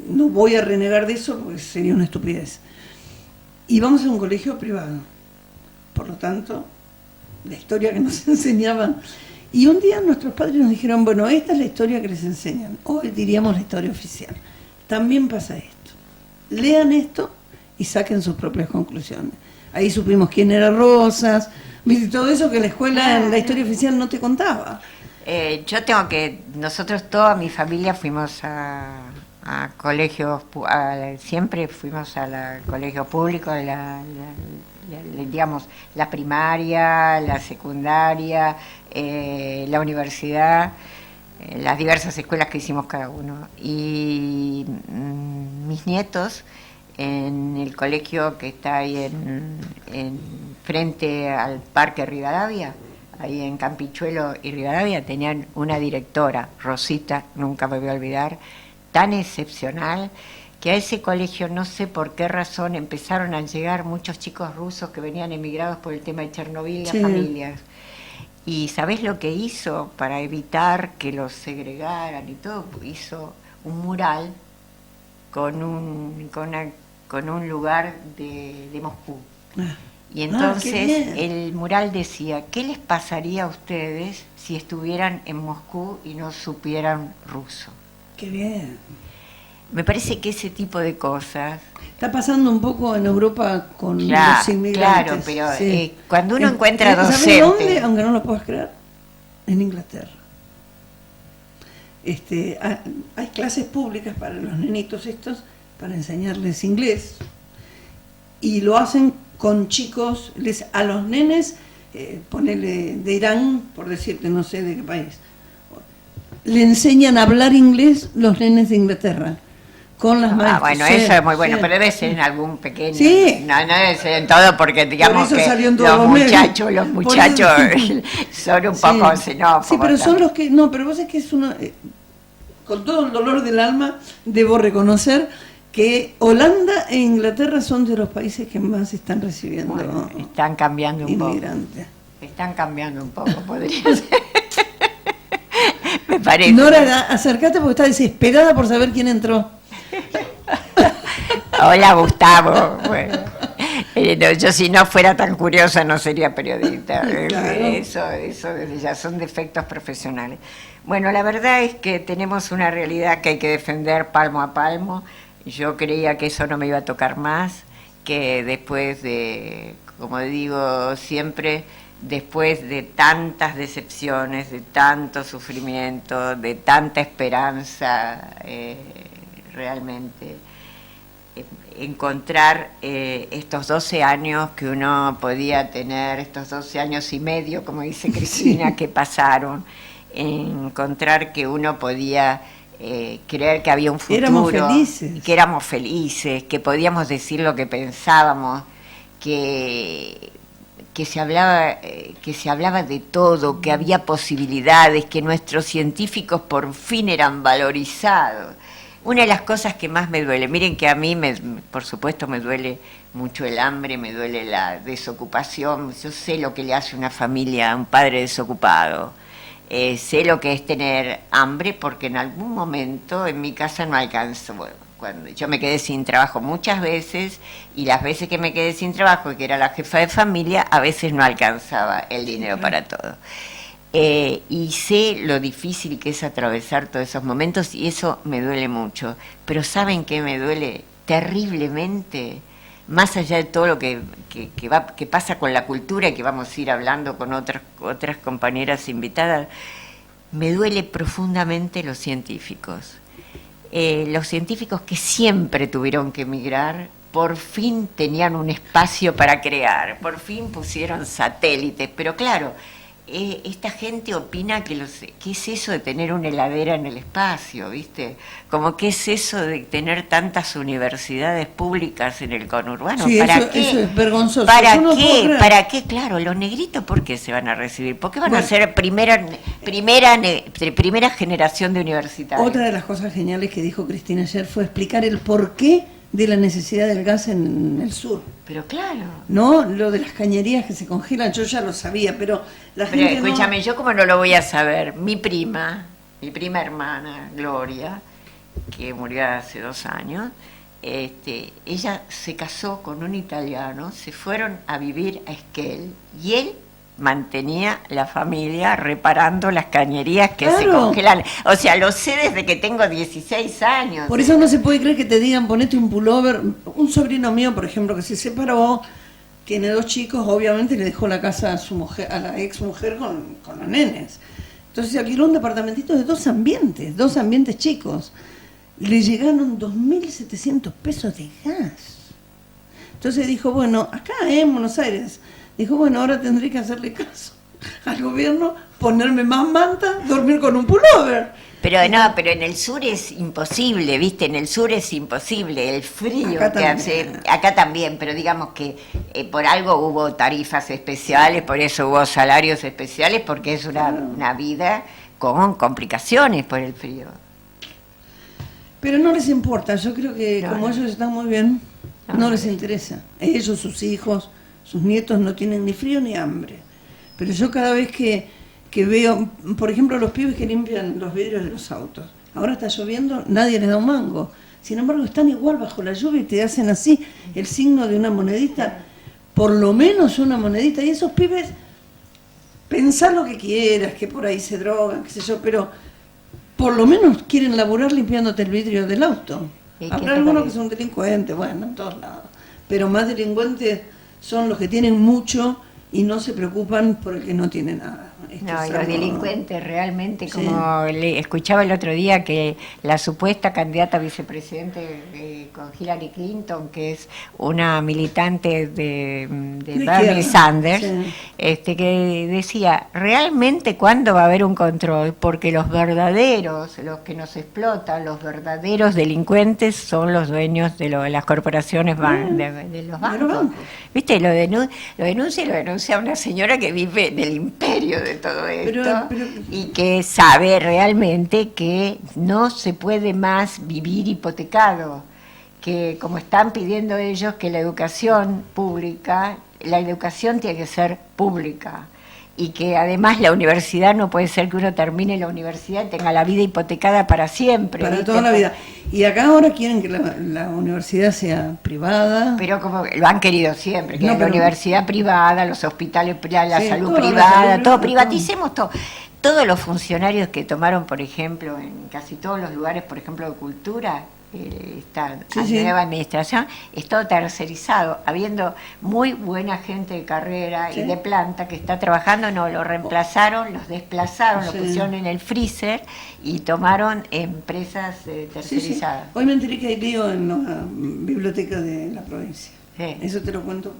No voy a renegar de eso porque sería una estupidez. Íbamos a un colegio privado. Por lo tanto, la historia que nos enseñaban Y un día nuestros padres nos dijeron, bueno, esta es la historia que les enseñan, hoy diríamos la historia oficial. También pasa esto. Lean esto y saquen sus propias conclusiones. Ahí supimos quién era Rosas, ¿viste? Todo eso que la escuela, en la historia oficial no te contaba. Nosotros toda mi familia fuimos a colegios, siempre fuimos al colegio público, digamos, la primaria, la secundaria, la universidad, las diversas escuelas que hicimos cada uno. Y mis nietos, en el colegio que está ahí en frente al Parque Rivadavia, ahí en Campichuelo y Rivadavia, tenían una directora, Rosita, nunca me voy a olvidar, tan excepcional, que a ese colegio no sé por qué razón empezaron a llegar muchos chicos rusos que venían emigrados por el tema de Chernobyl, las familias. Y ¿sabés lo que hizo para evitar que los segregaran y todo? Hizo un mural con un lugar de Moscú. Y entonces el mural decía, ¿qué les pasaría a ustedes si estuvieran en Moscú y no supieran ruso? ¡Qué bien! Me parece que ese tipo de cosas... Está pasando un poco en Europa con los inmigrantes. Claro, pero cuando uno encuentra docentes... ¿Sabes dónde? Aunque no lo puedas creer, en Inglaterra. Hay clases públicas para los nenitos estos, para enseñarles inglés. Y lo hacen con chicos, a los nenes, ponele de Irán, por decirte, no sé de qué país, le enseñan a hablar inglés los nenes de Inglaterra, con las maestras. Bueno, eso es muy bueno, pero debe ser en algún pequeño. Sí. No debe ser en todo, porque digamos por eso que los muchachos son un poco xenófobos. Sí, pero son los que, no, pero vos es que es uno, con todo el dolor del alma, debo reconocer que Holanda e Inglaterra son de los países que más están recibiendo. Bueno, están cambiando un inmigrantes. Poco. Están cambiando un poco, podría ser. Me parece. Nora, acércate porque está desesperada por saber quién entró. Hola, Gustavo. Bueno, yo si no fuera tan curiosa no sería periodista. Claro. Eso ya son defectos profesionales. Bueno, la verdad es que tenemos una realidad que hay que defender palmo a palmo. Yo creía que eso no me iba a tocar más, que después de, como digo siempre, después de tantas decepciones, de tanto sufrimiento, de tanta esperanza, realmente encontrar estos 12 años que uno podía tener, estos 12 años y medio, como dice Cristina, que pasaron, encontrar que uno podía creer que había un futuro, que éramos felices, que podíamos decir lo que pensábamos, que se hablaba de todo, que había posibilidades, que nuestros científicos por fin eran valorizados. Una de las cosas que más me duele, miren que a mí, por supuesto, me duele mucho el hambre, me duele la desocupación. Yo sé lo que le hace una familia a un padre desocupado. Sé lo que es tener hambre, porque en algún momento en mi casa no alcanzó. Bueno, cuando yo me quedé sin trabajo muchas veces, y las veces que me quedé sin trabajo, que era la jefa de familia, a veces no alcanzaba el dinero para todo. Y sé lo difícil que es atravesar todos esos momentos, y eso me duele mucho. Pero ¿saben qué me duele terriblemente? Más allá de todo lo que pasa con la cultura, y que vamos a ir hablando con otras compañeras invitadas, me duele profundamente los científicos. Los científicos que siempre tuvieron que emigrar, por fin tenían un espacio para crear, por fin pusieron satélites, pero claro, esta gente opina que ¿qué es eso de tener una heladera en el espacio? ¿Viste? Como ¿qué es eso de tener tantas universidades públicas en el conurbano? Sí, ¿Para eso, qué? Eso es vergonzoso. ¿Para qué? ¿Para qué? Claro, los negritos, ¿por qué se van a recibir? ¿Por qué van a ser primera generación de universitarios? Otra de las cosas geniales que dijo Cristina ayer fue explicar el porqué de la necesidad del gas en el sur. Pero claro. No, lo de las cañerías que se congelan, yo ya lo sabía, pero la gente escúchame, yo como no lo voy a saber, mi prima hermana, Gloria, que murió hace 2 años, ella se casó con un italiano, se fueron a vivir a Esquel, y él mantenía la familia reparando las cañerías que se Claro. congelan. O sea, lo sé desde que tengo 16 años. Por eso no se puede creer que te digan ponete un pullover. Un sobrino mío, por ejemplo, que se separó, tiene 2 chicos, obviamente le dejó la casa a su mujer, a la ex mujer con los nenes. Entonces alquiló un departamentito de 2 ambientes chicos. Le llegaron 2.700 pesos de gas. Entonces dijo, bueno, acá en Buenos Aires, dijo, bueno, ahora tendré que hacerle caso al gobierno, ponerme más manta, dormir con un pullover. Pero no, pero en el sur es imposible, ¿viste? En el sur es imposible, el frío Acá que también. hace, acá también, pero digamos que por algo hubo tarifas especiales, por eso hubo salarios especiales, porque es una vida con complicaciones por el frío. Pero no les importa, yo creo que No, como no. ellos están muy bien, No, no les interesa. Ellos, sus hijos, sus nietos no tienen ni frío ni hambre. Pero yo cada vez que veo, por ejemplo, los pibes que limpian los vidrios de los autos, ahora está lloviendo, nadie les da un mango. Sin embargo, están igual bajo la lluvia y te hacen así el signo de una monedita, por lo menos una monedita. Y esos pibes, pensá lo que quieras, que por ahí se drogan, qué sé yo, pero por lo menos quieren laburar limpiándote el vidrio del auto. ¿Y qué Habrá te algunos parece? que son delincuentes, bueno, en todos lados. Pero más delincuentes son los que tienen mucho y no se preocupan por el que no tiene nada. Esto No, es y los algo- delincuentes realmente, Sí. como le escuchaba el otro día que la supuesta candidata a vicepresidente con Hillary Clinton, que es una militante de Bernie izquierda, Sanders, sí. que decía, ¿realmente cuándo va a haber un control? Porque los verdaderos, los que nos explotan, los verdaderos delincuentes son los dueños de las corporaciones de los bancos. bancos. ¿Viste? Lo denuncia una señora que vive en el imperio de todo esto Pero- y que sabe realmente que no se puede más vivir hipotecado, que como están pidiendo ellos que la educación pública, la educación tiene que ser pública y que además la universidad no puede ser que uno termine la universidad y tenga la vida hipotecada para siempre. Para ¿viste? toda la vida. Y acá ahora quieren que la universidad sea privada. Pero como lo han querido siempre, que No, la pero- universidad privada, los hospitales, la Sí, salud toda la privada, salud todo, privada, privaticemos todo. Todos los funcionarios que tomaron, por ejemplo, en casi todos los lugares, por ejemplo, de cultura, esta Sí. nueva administración, es todo tercerizado, habiendo muy buena gente de carrera Sí. y de planta que está trabajando, no, lo reemplazaron, los desplazaron, lo Sí. pusieron en el freezer y tomaron empresas Sí, sí. tercerizadas. Hoy me enteré que hay lío en la biblioteca de la provincia. Sí. Eso te lo cuento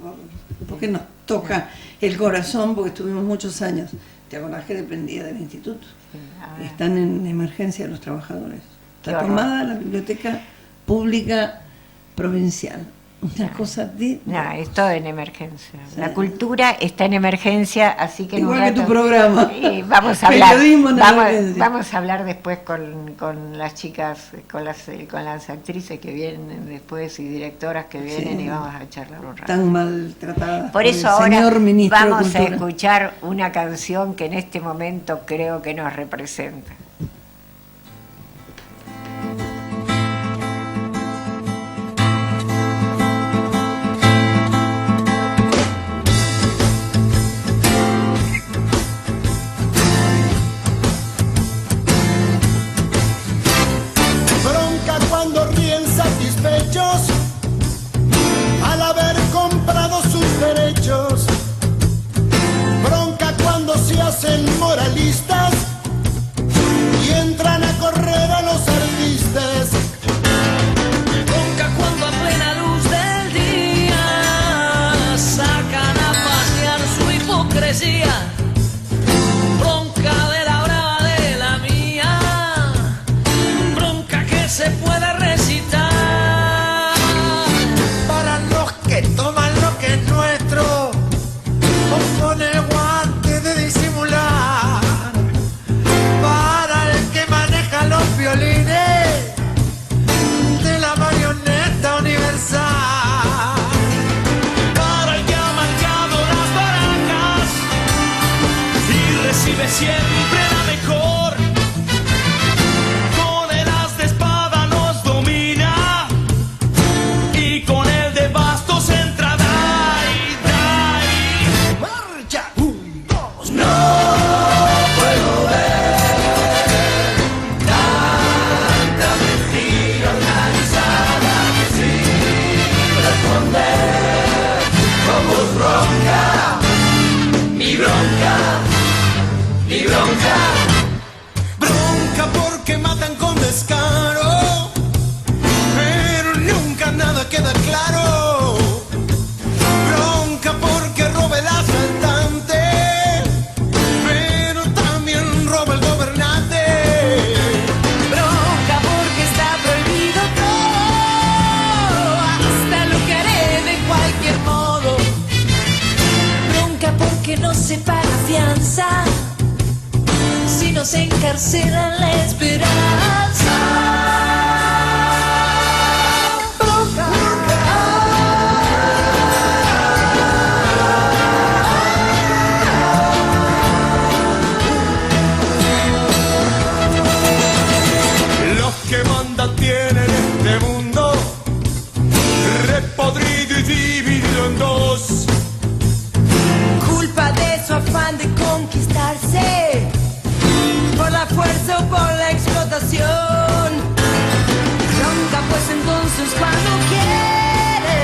porque nos toca el corazón, porque estuvimos muchos años. ¿Te acordás que dependía del instituto? Sí, a ver. Están en emergencia los trabajadores. Qué Está horror. tomada la biblioteca pública provincial. Una cosa de... No, es todo en emergencia. Sí. La cultura está en emergencia, así que en Igual un que tu rato- programa. Sí, vamos a hablar. Periodismo en emergencia. Vamos a hablar después con las chicas, con las actrices que vienen después y directoras que vienen Sí. y vamos a charlar un rato. Tan maltratadas Por eso el ahora señor ministro de vamos a Cultura. escuchar una canción que en este momento creo que nos representa. Bronca cuando ríen satisfechos al haber comprado sus derechos. Bronca cuando se hacen moralistas y bronca. Bronca porque matan con descaro, pero nunca nada queda claro. Bronca porque roba el asaltante, pero también roba el gobernante. Bronca porque está prohibido todo, hasta lo que haré de cualquier modo. Bronca porque no se paga fianza, si nos encarcelan la esperanza. Bronca, Los que mandan tienen este mundo repodrido y dividido en dos. culpa de su afán de conquistarse, por la fuerza o por la explotación. Bronca pues entonces cuando quiere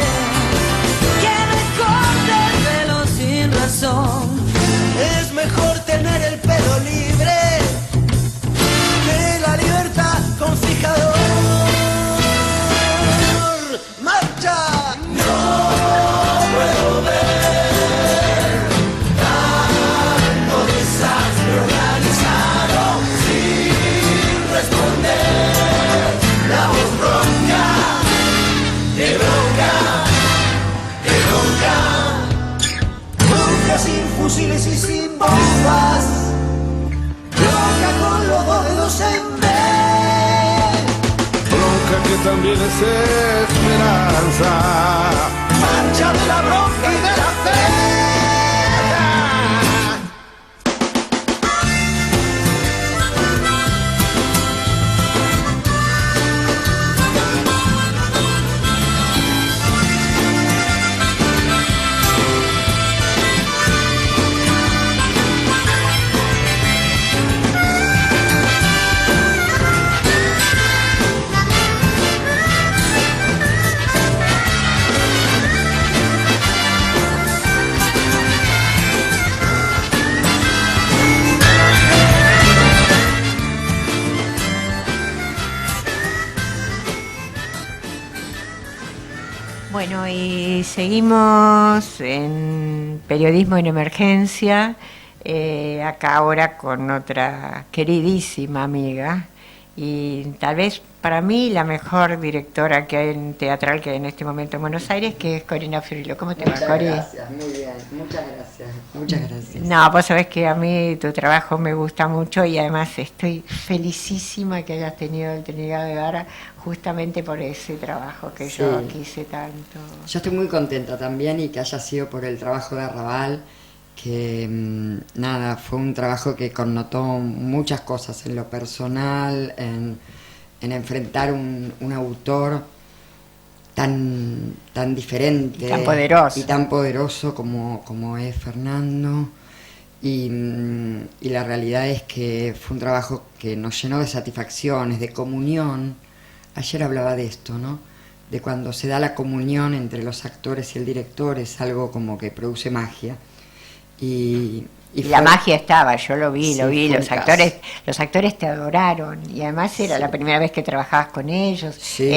que me corte el pelo sin razón. Es mejor tener el pelo libre que la libertad con fijador. ¡Marcha! Bronca sin fusiles y sin bombas, bronca con los dos dedos en B. Bronca que también es esperanza. Marcha de la bronca y de la fe. Bueno, y seguimos en Periodismo en Emergencia, acá ahora con otra queridísima amiga, y tal vez para mí la mejor directora que hay en teatral que hay en este momento en Buenos Aires, que es Corina Fiorillo. ¿Cómo te va, Cori? Gracias, muy bien, muchas gracias. No, vos sabés que a mí tu trabajo me gusta mucho y además estoy felicísima que hayas tenido el Trinidad de Vara justamente por ese trabajo que yo quise tanto. Yo estoy muy contenta también y que haya sido por el trabajo de Arrabal, que nada, fue un trabajo que connotó muchas cosas en lo personal, en enfrentar un autor tan diferente y tan poderoso como es Fernando, y la realidad es que fue un trabajo que nos llenó de satisfacciones, de comunión. Ayer hablaba de esto, ¿no? De cuando se da la comunión entre los actores y el director, es algo como que produce magia. Y la magia estaba, yo lo vi, los actores te adoraron y además era la primera vez que trabajabas con ellos, Sí.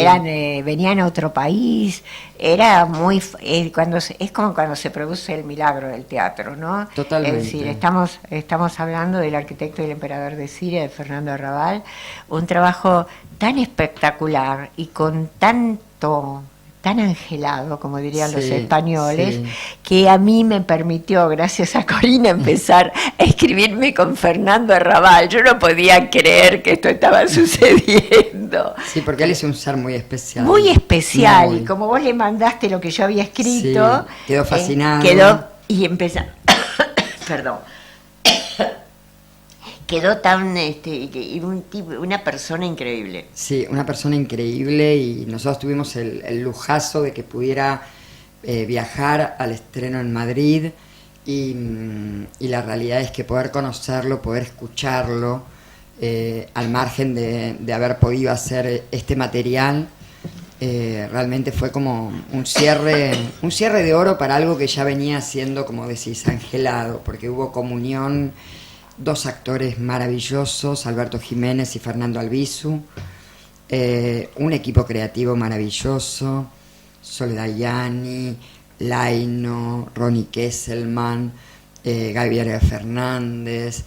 Venían a otro país, era muy, es como cuando se produce el milagro del teatro, ¿no? Totalmente. Es decir, estamos hablando del arquitecto y el emperador de Siria, de Fernando Arrabal, un trabajo tan espectacular y con tan angelado, como dirían los españoles, que a mí me permitió, gracias a Corina, empezar a escribirme con Fernando Arrabal. Yo no podía creer que esto estaba sucediendo. Sí, porque él es un ser muy especial. Muy especial, y como vos le mandaste lo que yo había escrito, quedó fascinado. Y empezó, perdón, quedó tan una persona increíble. Sí, una persona increíble, y nosotros tuvimos el lujazo de que pudiera viajar al estreno en Madrid, y la realidad es que poder conocerlo, poder escucharlo, al margen de haber podido hacer este material, realmente fue como un cierre de oro para algo que ya venía siendo, como decís, angelado, porque hubo comunión 2 actores maravillosos, Alberto Jiménez y Fernando Albizu, un equipo creativo maravilloso, Soledad Yani, Laino, Ronnie Kesselman, Gabriela Fernández,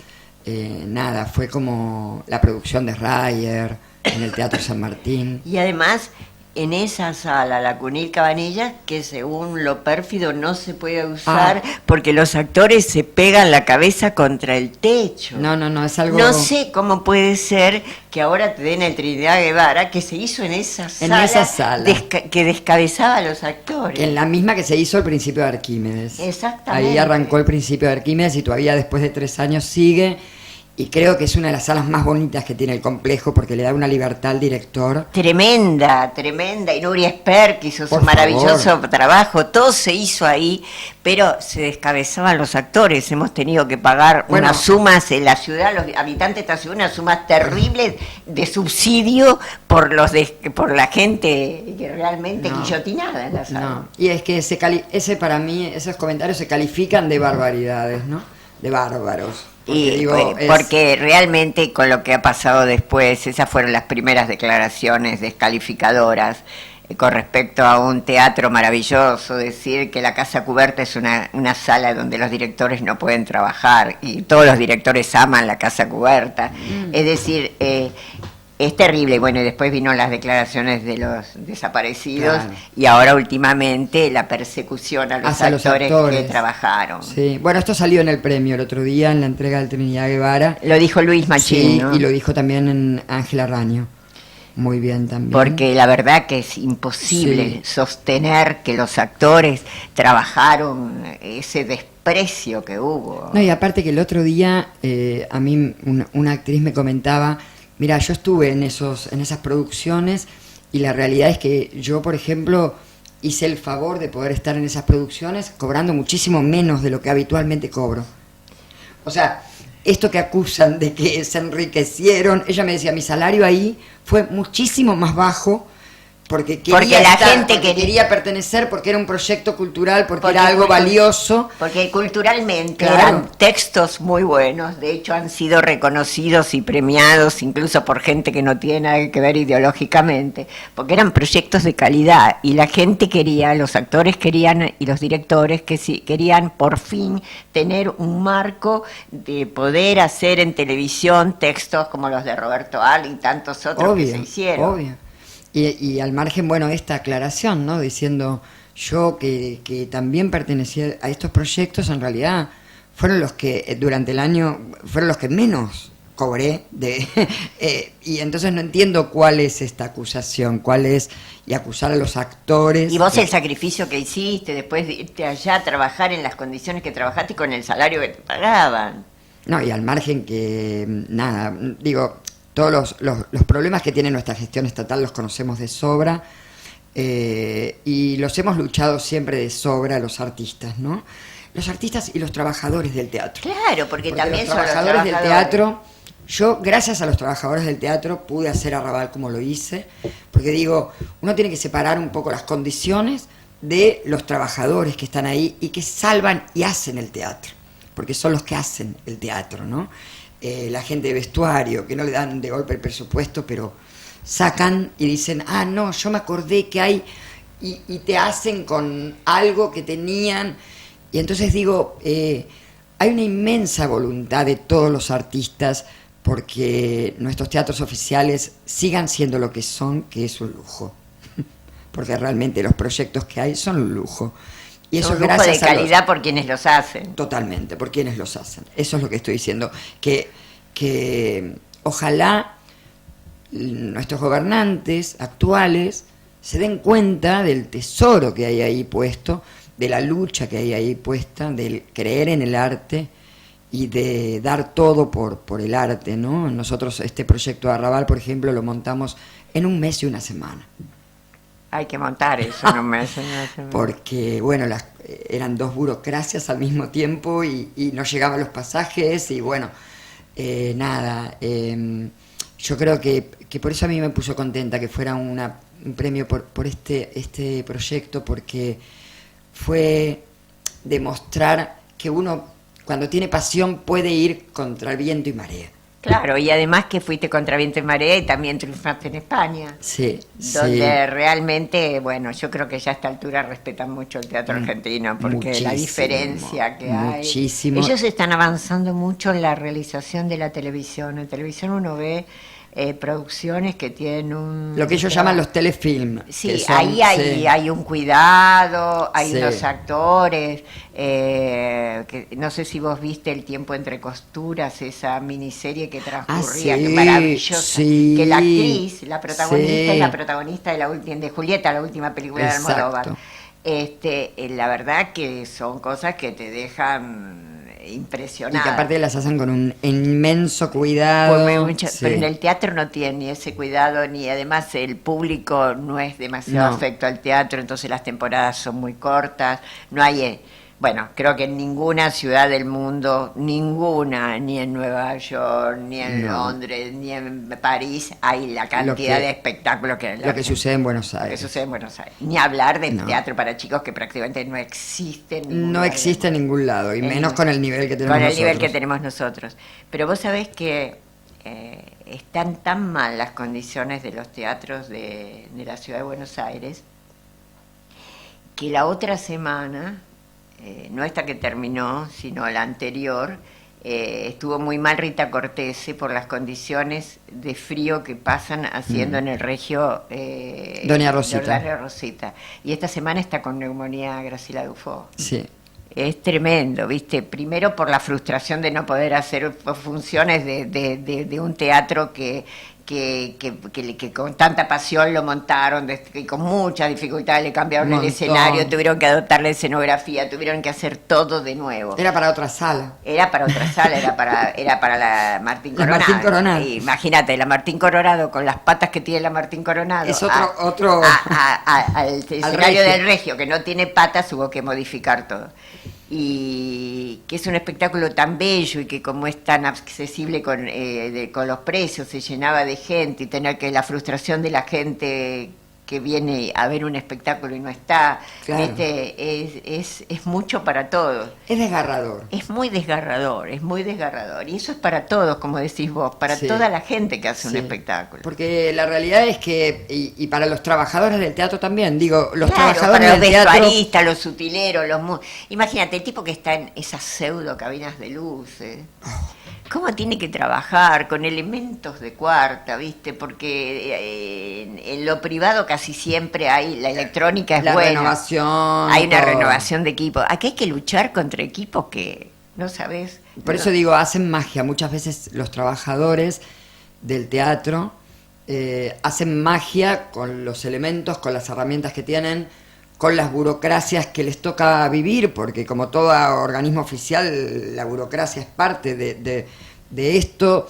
nada, fue como la producción de Rayer en el Teatro San Martín. Y además, en esa sala, la Cunil Cabanillas, que según lo pérfido no se puede usar porque los actores se pegan la cabeza contra el techo. No, es algo... No sé cómo puede ser que ahora te den el Trinidad Guevara, que se hizo en esa sala, que descabezaba a los actores. En la misma que se hizo el Principio de Arquímedes. Exactamente. Ahí arrancó el Principio de Arquímedes y todavía después de 3 años sigue. Y creo que es una de las salas más bonitas que tiene el complejo porque le da una libertad al director. Tremenda. Y Nuria Esper, que hizo su maravilloso trabajo. Todo se hizo ahí, pero se descabezaban los actores. Hemos tenido que pagar unas sumas en la ciudad, los habitantes de esta ciudad, unas sumas terribles de subsidio por la gente que realmente guillotinada en la sala. No. Y es que para mí, esos comentarios se califican de barbaridades, ¿no? De bárbaros. Porque realmente con lo que ha pasado después, esas fueron las primeras declaraciones descalificadoras con respecto a un teatro maravilloso, decir que la Casa Cubierta es una sala donde los directores no pueden trabajar y todos los directores aman la Casa Cubierta. Es decir, es terrible. Bueno, y después vino las declaraciones de los desaparecidos, claro. Y ahora últimamente la persecución a los actores que trabajaron. Sí, bueno, esto salió en el premio el otro día, en la entrega del Trinidad Guevara. Lo dijo Luis Machín, sí, ¿no? Y lo dijo también en Ángela Raño. Muy bien también. Porque la verdad que es imposible sostener que los actores trabajaron ese desprecio que hubo. No, y aparte que el otro día a mí una actriz me comentaba, mira, yo estuve en esas producciones y la realidad es que yo, por ejemplo, hice el favor de poder estar en esas producciones cobrando muchísimo menos de lo que habitualmente cobro. O sea, esto que acusan de que se enriquecieron, ella me decía, mi salario ahí fue muchísimo más bajo porque quería pertenecer, porque era un proyecto cultural, porque era algo valioso. Porque culturalmente eran textos muy buenos, de hecho han sido reconocidos y premiados incluso por gente que no tiene nada que ver ideológicamente, porque eran proyectos de calidad y la gente quería, los actores querían y los directores querían por fin tener un marco de poder hacer en televisión textos como los de Roberto Al y tantos otros que se hicieron. Obvio. Y al margen, bueno, esta aclaración, ¿no? Diciendo yo que también pertenecía a estos proyectos, en realidad fueron los que durante el año, fueron los que menos cobré. Y entonces no entiendo cuál es esta acusación, y acusar a los actores. Y vos el sacrificio que hiciste después de irte allá a trabajar en las condiciones que trabajaste y con el salario que te pagaban. No, y al margen que, nada, digo... Todos los problemas que tiene nuestra gestión estatal los conocemos de sobra y los hemos luchado siempre de sobra los artistas, ¿no? Los artistas y los trabajadores del teatro. Claro, porque también los trabajadores del teatro. Yo, gracias a los trabajadores del teatro, pude hacer Arrabal como lo hice, porque digo, uno tiene que separar un poco las condiciones de los trabajadores que están ahí y que salvan y hacen el teatro, porque son los que hacen el teatro, ¿no? La gente de vestuario, que no le dan de golpe el presupuesto, pero sacan y dicen, no, yo me acordé que hay, y te hacen con algo que tenían, y entonces digo, hay una inmensa voluntad de todos los artistas porque nuestros teatros oficiales sigan siendo lo que son, que es un lujo, porque realmente los proyectos que hay son un lujo. Y eso es un lujo de calidad por quienes los hacen. Totalmente, por quienes los hacen. Eso es lo que estoy diciendo. Que ojalá nuestros gobernantes actuales se den cuenta del tesoro que hay ahí puesto, de la lucha que hay ahí puesta, del creer en el arte y de dar todo por el arte, ¿no? Nosotros este proyecto de Arrabal, por ejemplo, lo montamos en 1 mes y 1 semana. Hay que montar eso en 1 mes. Porque, bueno, eran 2 burocracias al mismo tiempo y no llegaban los pasajes y, bueno, yo creo que por eso a mí me puso contenta que fuera un premio por este proyecto, porque fue demostrar que uno cuando tiene pasión puede ir contra el viento y marea. Claro, y además que fuiste contra viento y marea y también triunfaste en España. Sí, Donde realmente, bueno, yo creo que ya a esta altura respetan mucho el teatro argentino, porque la Muchísimo, diferencia que hay. muchísimo. Ellos están avanzando mucho en la realización de la televisión. En televisión uno ve producciones que tienen un... Lo que ellos llaman los telefilm. Sí, que son- ahí hay un cuidado, hay Sí. unos actores, que no sé si vos viste El tiempo entre costuras, esa miniserie que transcurría, sí, que maravillosa, sí, que la actriz, la protagonista sí. es la protagonista de de Julieta, la última película de Almodóvar. Exacto. La verdad que son cosas que te dejan Y impresionada. que aparte las hacen con un inmenso cuidado. Sí. Pero en el teatro no tiene ni ese cuidado, ni además el público no es demasiado No. afecto al teatro, entonces las temporadas son muy cortas, no hay... bueno, creo que en ninguna ciudad del mundo, ninguna, ni en Nueva York, ni en No. Londres, ni en París, hay la cantidad de espectáculos que hay en la Lo que Argentina. sucede en Buenos Lo que Aires. sucede en Buenos Aires. Ni hablar de No. teatro para chicos que prácticamente no existe en ningún No lugar existe en del ningún lado, y En menos ningún- con el nivel que tenemos con el nosotros. nivel que tenemos nosotros. Pero vos sabés que están tan mal las condiciones de los teatros de la ciudad de Buenos Aires que la otra semana, no esta que terminó, sino la anterior, estuvo muy mal Rita Cortese por las condiciones de frío que pasan haciendo en el Regio Doña Rosita. Doña Rosita. Y esta semana está con neumonía Graciela Dufo. Sí. Es tremendo, ¿viste? Primero por la frustración de no poder hacer funciones de un teatro que con tanta pasión lo montaron, y con mucha dificultad le cambiaron el Montón. escenario, tuvieron que adoptar la escenografía, tuvieron que hacer todo de nuevo. Era para otra sala. Era para otra sala, era para la Martín La Coronado. Martín Coronado. Imagínate, la Martín Coronado con las patas que tiene la Martín Coronado. Es otro- Al escenario Regio. del Regio, que no tiene patas, hubo que modificar todo. Y que es un espectáculo tan bello y que como es tan accesible con los precios, se llenaba de gente y tener que la frustración de la gente que viene a ver un espectáculo y no está, Claro. ¿viste? Es mucho para todos. Es desgarrador. Es muy desgarrador, es muy desgarrador. Y eso es para todos, como decís vos, para Sí. toda la gente que hace un Sí. espectáculo. Porque la realidad es que, y para los trabajadores del teatro también, digo, los Claro, trabajadores para los del teatro... vestuaristas, los utileros, imagínate, el tipo que está en esas pseudo cabinas de luces. ¿Cómo tiene que trabajar con elementos de cuarta, viste? Porque en lo privado casi siempre hay, la electrónica es La buena. renovación. Hay una todo. renovación de equipo. Aquí hay que luchar contra equipos que no sabes. Por eso digo, hacen magia. Muchas veces los trabajadores del teatro hacen magia con los elementos, con las herramientas que tienen, con las burocracias que les toca vivir, porque como todo organismo oficial, la burocracia es parte de esto.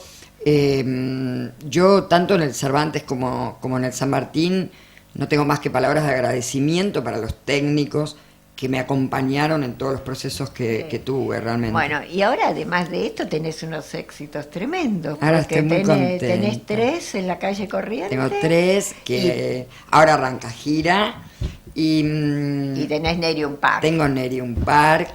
Yo, tanto en el Cervantes como en el San Martín, no tengo más que palabras de agradecimiento para los técnicos que me acompañaron en todos los procesos que tuve realmente. Bueno, y ahora además de esto tenés unos éxitos tremendos. Ahora porque estoy muy contenta. tenés 3 en la calle Corrientes. Tengo 3 que ahora arranca gira y tenés Nerium Park. tengo Nerium Park.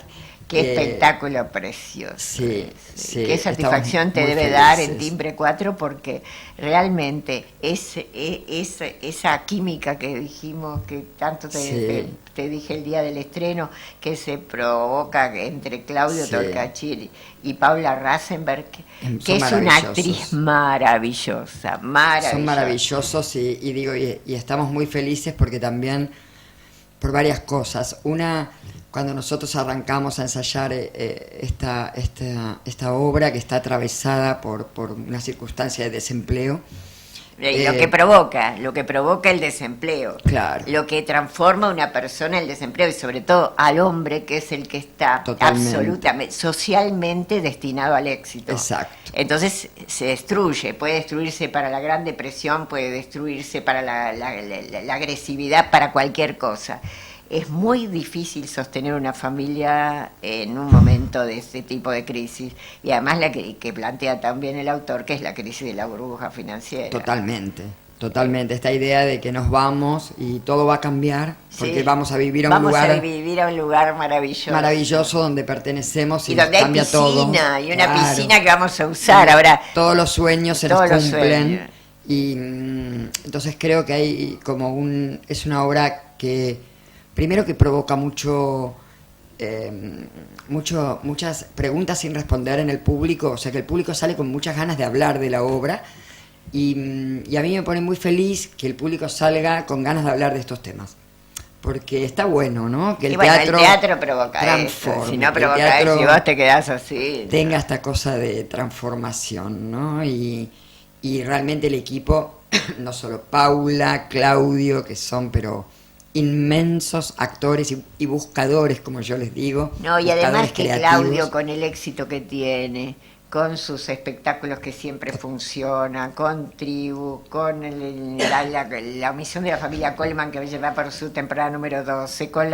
Qué espectáculo precioso. Sí, sí. Qué satisfacción estamos te muy debe dar en felices. Timbre 4 porque realmente esa química que dijimos, que tanto Sí. te dije el día del estreno, que se provoca entre Claudio Sí. Tolcachir y Paula Rasenberg, Son que es una maravillosos. actriz maravillosa, maravillosa. Son maravillosos y digo, y estamos muy felices porque también por varias cosas. Una, cuando nosotros arrancamos a ensayar esta obra que está atravesada por una circunstancia de desempleo. Lo que provoca el desempleo. Claro. Lo que transforma a una persona el desempleo y sobre todo al hombre, que es el que está Totalmente. absolutamente, socialmente destinado al éxito. Exacto. Entonces se destruye, puede destruirse para la Gran Depresión, puede destruirse para la agresividad, para cualquier cosa. Es muy difícil sostener una familia en un momento de este tipo de crisis. Y además la que plantea también el autor, que es la crisis de la burbuja financiera. Totalmente. totalmente. Esta idea de que nos vamos y todo va a cambiar, porque Sí. vamos a vivir a un Vamos lugar a vivir a un lugar maravilloso. maravilloso donde pertenecemos y, Y donde hay cambia piscina, todo. y una Claro. piscina que vamos a usar ahora. Todos los sueños se Todos nos los cumplen. sueños. Y entonces creo que hay como es una obra que primero que provoca muchas preguntas sin responder en el público, o sea que el público sale con muchas ganas de hablar de la obra y a mí me pone muy feliz que el público salga con ganas de hablar de estos temas. Porque está bueno, ¿no? Que Y el bueno, teatro el teatro provoca eso. transforme, Si que no el provoca teatro eso, si vos te quedás así. tenga esta cosa de transformación, ¿no? Y realmente el equipo, no solo Paula, Claudio, que son pero inmensos actores y buscadores, como yo les digo. No, y además buscadores que creativos. Claudio, con el éxito que tiene, con sus espectáculos que siempre funcionan, con Tribu, con la omisión de la familia Coleman que va por su temporada número 12, con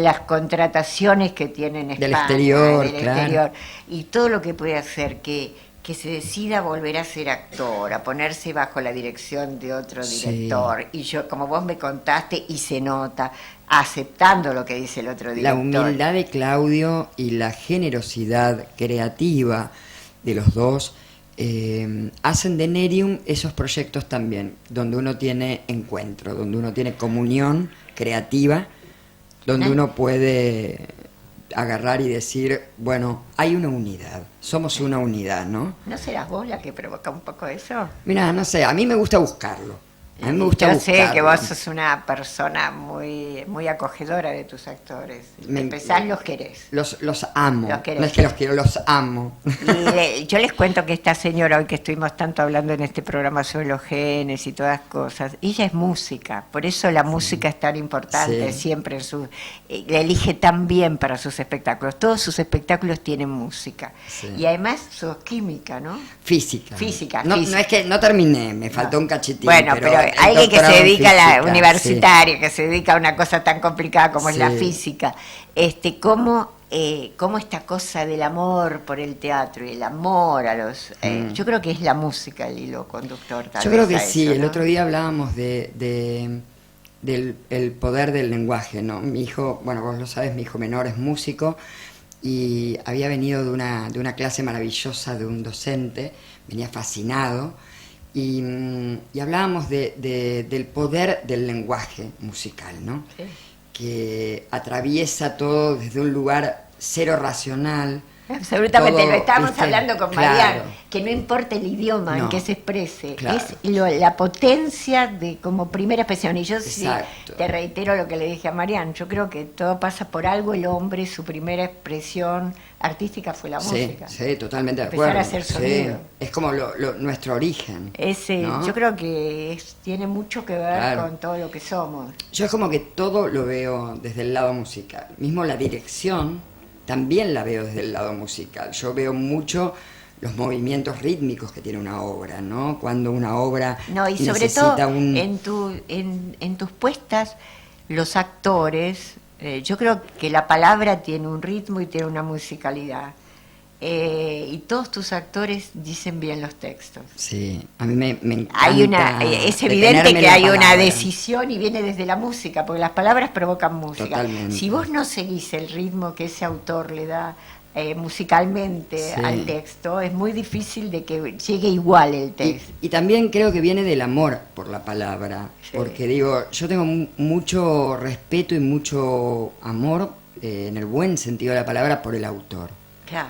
las contrataciones que tiene en Del España, exterior, del claro. exterior, y todo lo que puede hacer que se decida volver a ser actor, a ponerse bajo la dirección de otro Sí. director, y yo, como vos me contaste, y se nota, aceptando lo que dice el otro La director. humildad de Claudio y la generosidad creativa de los dos hacen de Nerium esos proyectos también, donde uno tiene encuentro, donde uno tiene comunión creativa, donde uno puede agarrar y decir, bueno, hay una unidad, somos una unidad, ¿no? ¿No serás vos la que provoca un poco eso? Mira, no sé, a mí me gusta buscarlo. A mí me gusta Yo sé buscarlo. que vos sos una persona muy, muy acogedora de tus actores. Me- Empezás, los querés. Los amo. Los querés. No es que los quiero, los amo. Y yo les cuento que esta señora, hoy que estuvimos tanto hablando en este programa sobre los genes y todas cosas, ella es música, por eso la música es tan importante, Sí. siempre la elige tan bien para sus espectáculos. Todos sus espectáculos tienen música. Sí. Y además sos química, ¿no? Física. Física, No, física. no es que no terminé, me faltó un cachitín. Bueno, pero el alguien que doctorado se en dedica a la física, universitaria, que se dedica a una cosa tan complicada como es la Sí. física, cómo esta cosa del amor por el teatro y el amor a los... yo creo que es la música el hilo conductor. Tal Yo vez creo que a sí, eso, el ¿no? otro día hablábamos del el poder del lenguaje, ¿no? Mi hijo, bueno, vos lo sabes, mi hijo menor es músico y había venido de una clase maravillosa de un docente, venía fascinado y hablábamos del poder del lenguaje musical, ¿no? Sí. Que atraviesa todo desde un lugar cero racional. Absolutamente, todo, lo estábamos ¿viste? hablando con Claro. Mariano, que no importa el idioma en No, que se exprese, claro. es la potencia de como primera expresión. Y yo sí Exacto. te reitero lo que le dije a Mariano, yo creo que todo pasa por algo, el hombre, su primera expresión artística fue la Sí, música. sí, totalmente de Empezar acuerdo. a hacer sí. sonido. Es como nuestro origen. ¿no? Yo creo que tiene mucho que ver Claro. con todo lo que somos. Yo es como que todo lo veo desde el lado musical. Mismo la dirección también la veo desde el lado musical. Yo veo mucho los movimientos rítmicos que tiene una obra, ¿no? Cuando una obra No, y sobre necesita todo un... en tus puestas, los actores, yo creo que la palabra tiene un ritmo y tiene una musicalidad. Y todos tus actores dicen bien los textos. Sí, a mí me encanta. Es evidente detenerme que en la hay una palabra. decisión y viene desde la música, porque las palabras provocan música. Totalmente. Si vos no seguís el ritmo que ese autor le da musicalmente Sí. al texto, es muy difícil de que llegue igual el texto. Y también creo que viene del amor por la palabra, Sí. porque digo, yo tengo mucho respeto y mucho amor, en el buen sentido de la palabra, por el autor. Claro.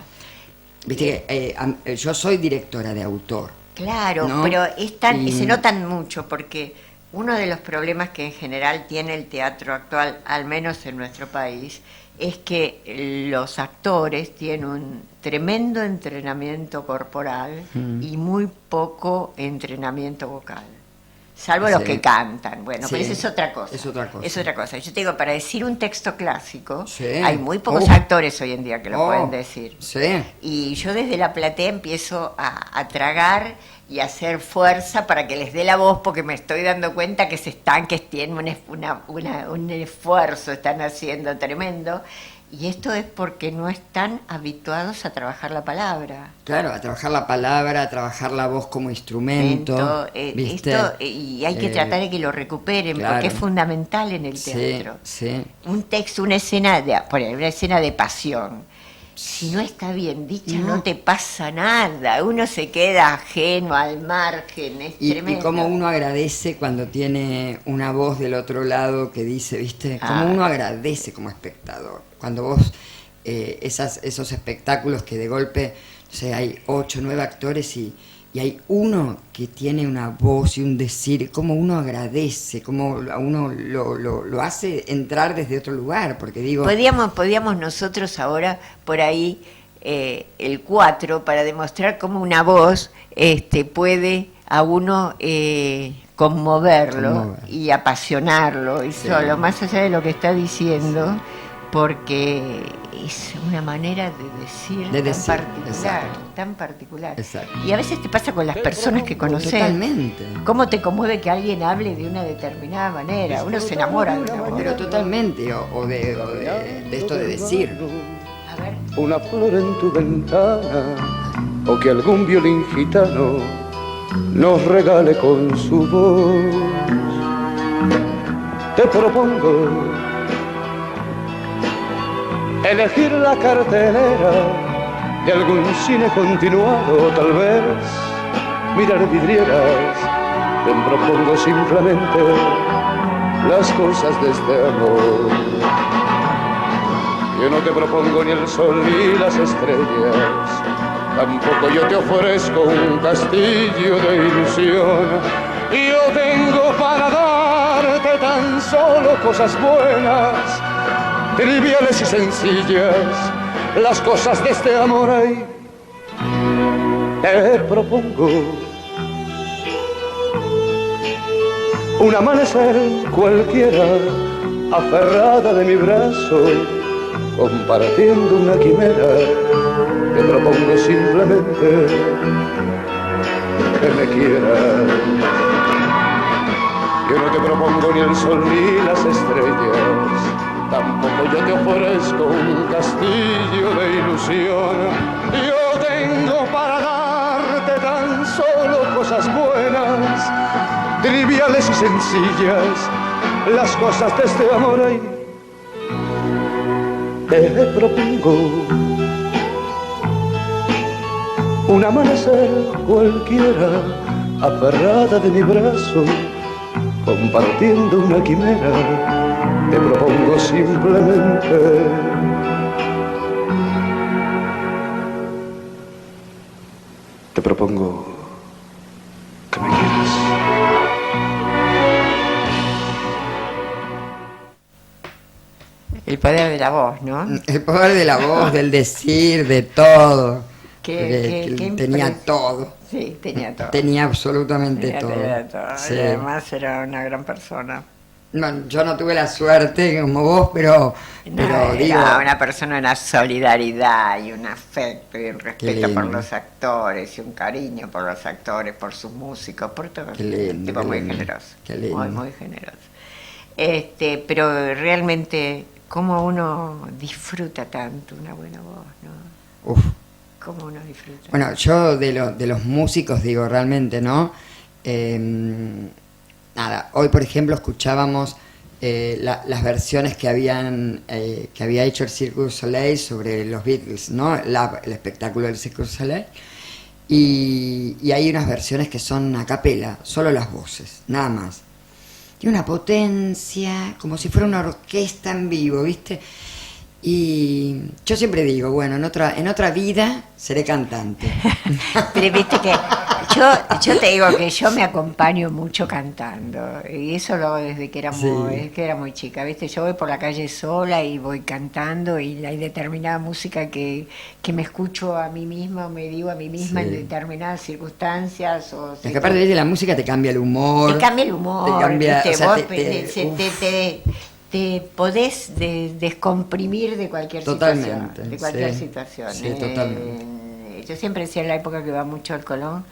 Viste que yo soy directora de autor. Claro, ¿no? pero Y- se notan mucho porque uno de los problemas que en general tiene el teatro actual, al menos en nuestro país, es que los actores tienen un tremendo entrenamiento corporal y muy poco entrenamiento vocal. Salvo los Sí. que cantan, bueno, Sí, pero eso es otra cosa. es otra cosa. Es otra cosa. Yo te digo, para decir un texto clásico, Sí. hay muy pocos Oh. actores hoy en día que lo Oh, pueden decir. Sí. Y yo desde la platea empiezo a tragar y a hacer fuerza para que les dé la voz, porque me estoy dando cuenta que tienen un esfuerzo, están haciendo tremendo. Y esto es porque no están habituados a trabajar la palabra. Claro, a trabajar la palabra, a trabajar la voz como instrumento. ¿viste? Y hay que tratar de que lo recuperen, claro. porque es fundamental en el teatro. Sí. Un texto, una escena una escena de pasión. Si no está bien dicha, no te pasa nada. Uno se queda ajeno, al margen, es tremendo. Y cómo uno agradece cuando tiene una voz del otro lado que dice, ¿viste? Cómo uno agradece como espectador. Cuando vos, esos espectáculos que de golpe, no sé, hay 8, 9 actores y hay uno que tiene una voz y un decir, cómo uno agradece, cómo a uno lo hace entrar desde otro lugar, porque digo... Podíamos nosotros ahora, por ahí, el 4, para demostrar cómo una voz puede a uno conmoverlo y apasionarlo, y solo, más allá de lo que está diciendo, porque es una manera de decir tan particular. Exacto. Y a veces te pasa con las personas que conoces. Totalmente. ¿Cómo te conmueve que alguien hable de una determinada manera? Uno se enamora de una voz. Pero totalmente, o de esto de decir. A ver. Una flor en tu ventana, o que algún violín gitano nos regale con su voz. Te propongo elegir la cartelera de algún cine continuado, tal vez mirar vidrieras. Te propongo simplemente las cosas de este amor. Yo no te propongo ni el sol ni las estrellas, tampoco yo te ofrezco un castillo de ilusión. Yo tengo para darte tan solo cosas buenas, triviales y sencillas, las cosas de este amor. Ahí te propongo un amanecer cualquiera, aferrada de mi brazo, compartiendo una quimera. Te propongo simplemente que me quieras. Yo no te propongo ni el sol ni las estrellas, tampoco yo te ofrezco un castillo de ilusión. Yo tengo para darte tan solo cosas buenas, triviales y sencillas, las cosas de este amor. Ahí te propongo un amanecer cualquiera, aferrada de mi brazo, compartiendo una quimera. Te propongo simplemente te propongo que me quieras. El poder de la voz, ¿no? El poder de la voz, del decir, de todo. Qué tenía todo. Sí, tenía todo. Tenía absolutamente todo. Tenía todo. Sí. Y además era una gran persona. No, yo no tuve la suerte como vos, pero Era digo... una persona, una solidaridad y un afecto y un respeto lindo. por los actores y un cariño por los actores, por sus músicos, por todo. Qué lindo, Tipo qué muy lindo. generoso. Qué lindo. Muy generoso. Pero realmente, cómo uno disfruta tanto una buena voz, ¿no? Uf. Cómo uno disfruta. Bueno, yo de los músicos digo realmente, ¿no? Nada, hoy por ejemplo escuchábamos las versiones que había hecho el Cirque du Soleil sobre los Beatles, ¿no? El espectáculo del Cirque du Soleil. Y hay unas versiones que son a capela, solo las voces, nada más. Tiene una potencia, como si fuera una orquesta en vivo, ¿viste? Y yo siempre digo, bueno, en otra vida seré cantante. Pero viste que yo te digo que yo me acompaño mucho cantando, y eso lo hago desde que era muy chica, viste, yo voy por la calle sola y voy cantando, y hay determinada música que me escucho a mí misma, o me digo a mí misma en determinadas circunstancias. Es que aparte de la música te cambia el humor. Te cambia el humor, te cambia, ¿viste? O sea, Vos te podés descomprimir de cualquier situación. Totalmente, De cualquier sí. situación. Sí, totalmente. Yo siempre decía en la época que iba mucho al Colón,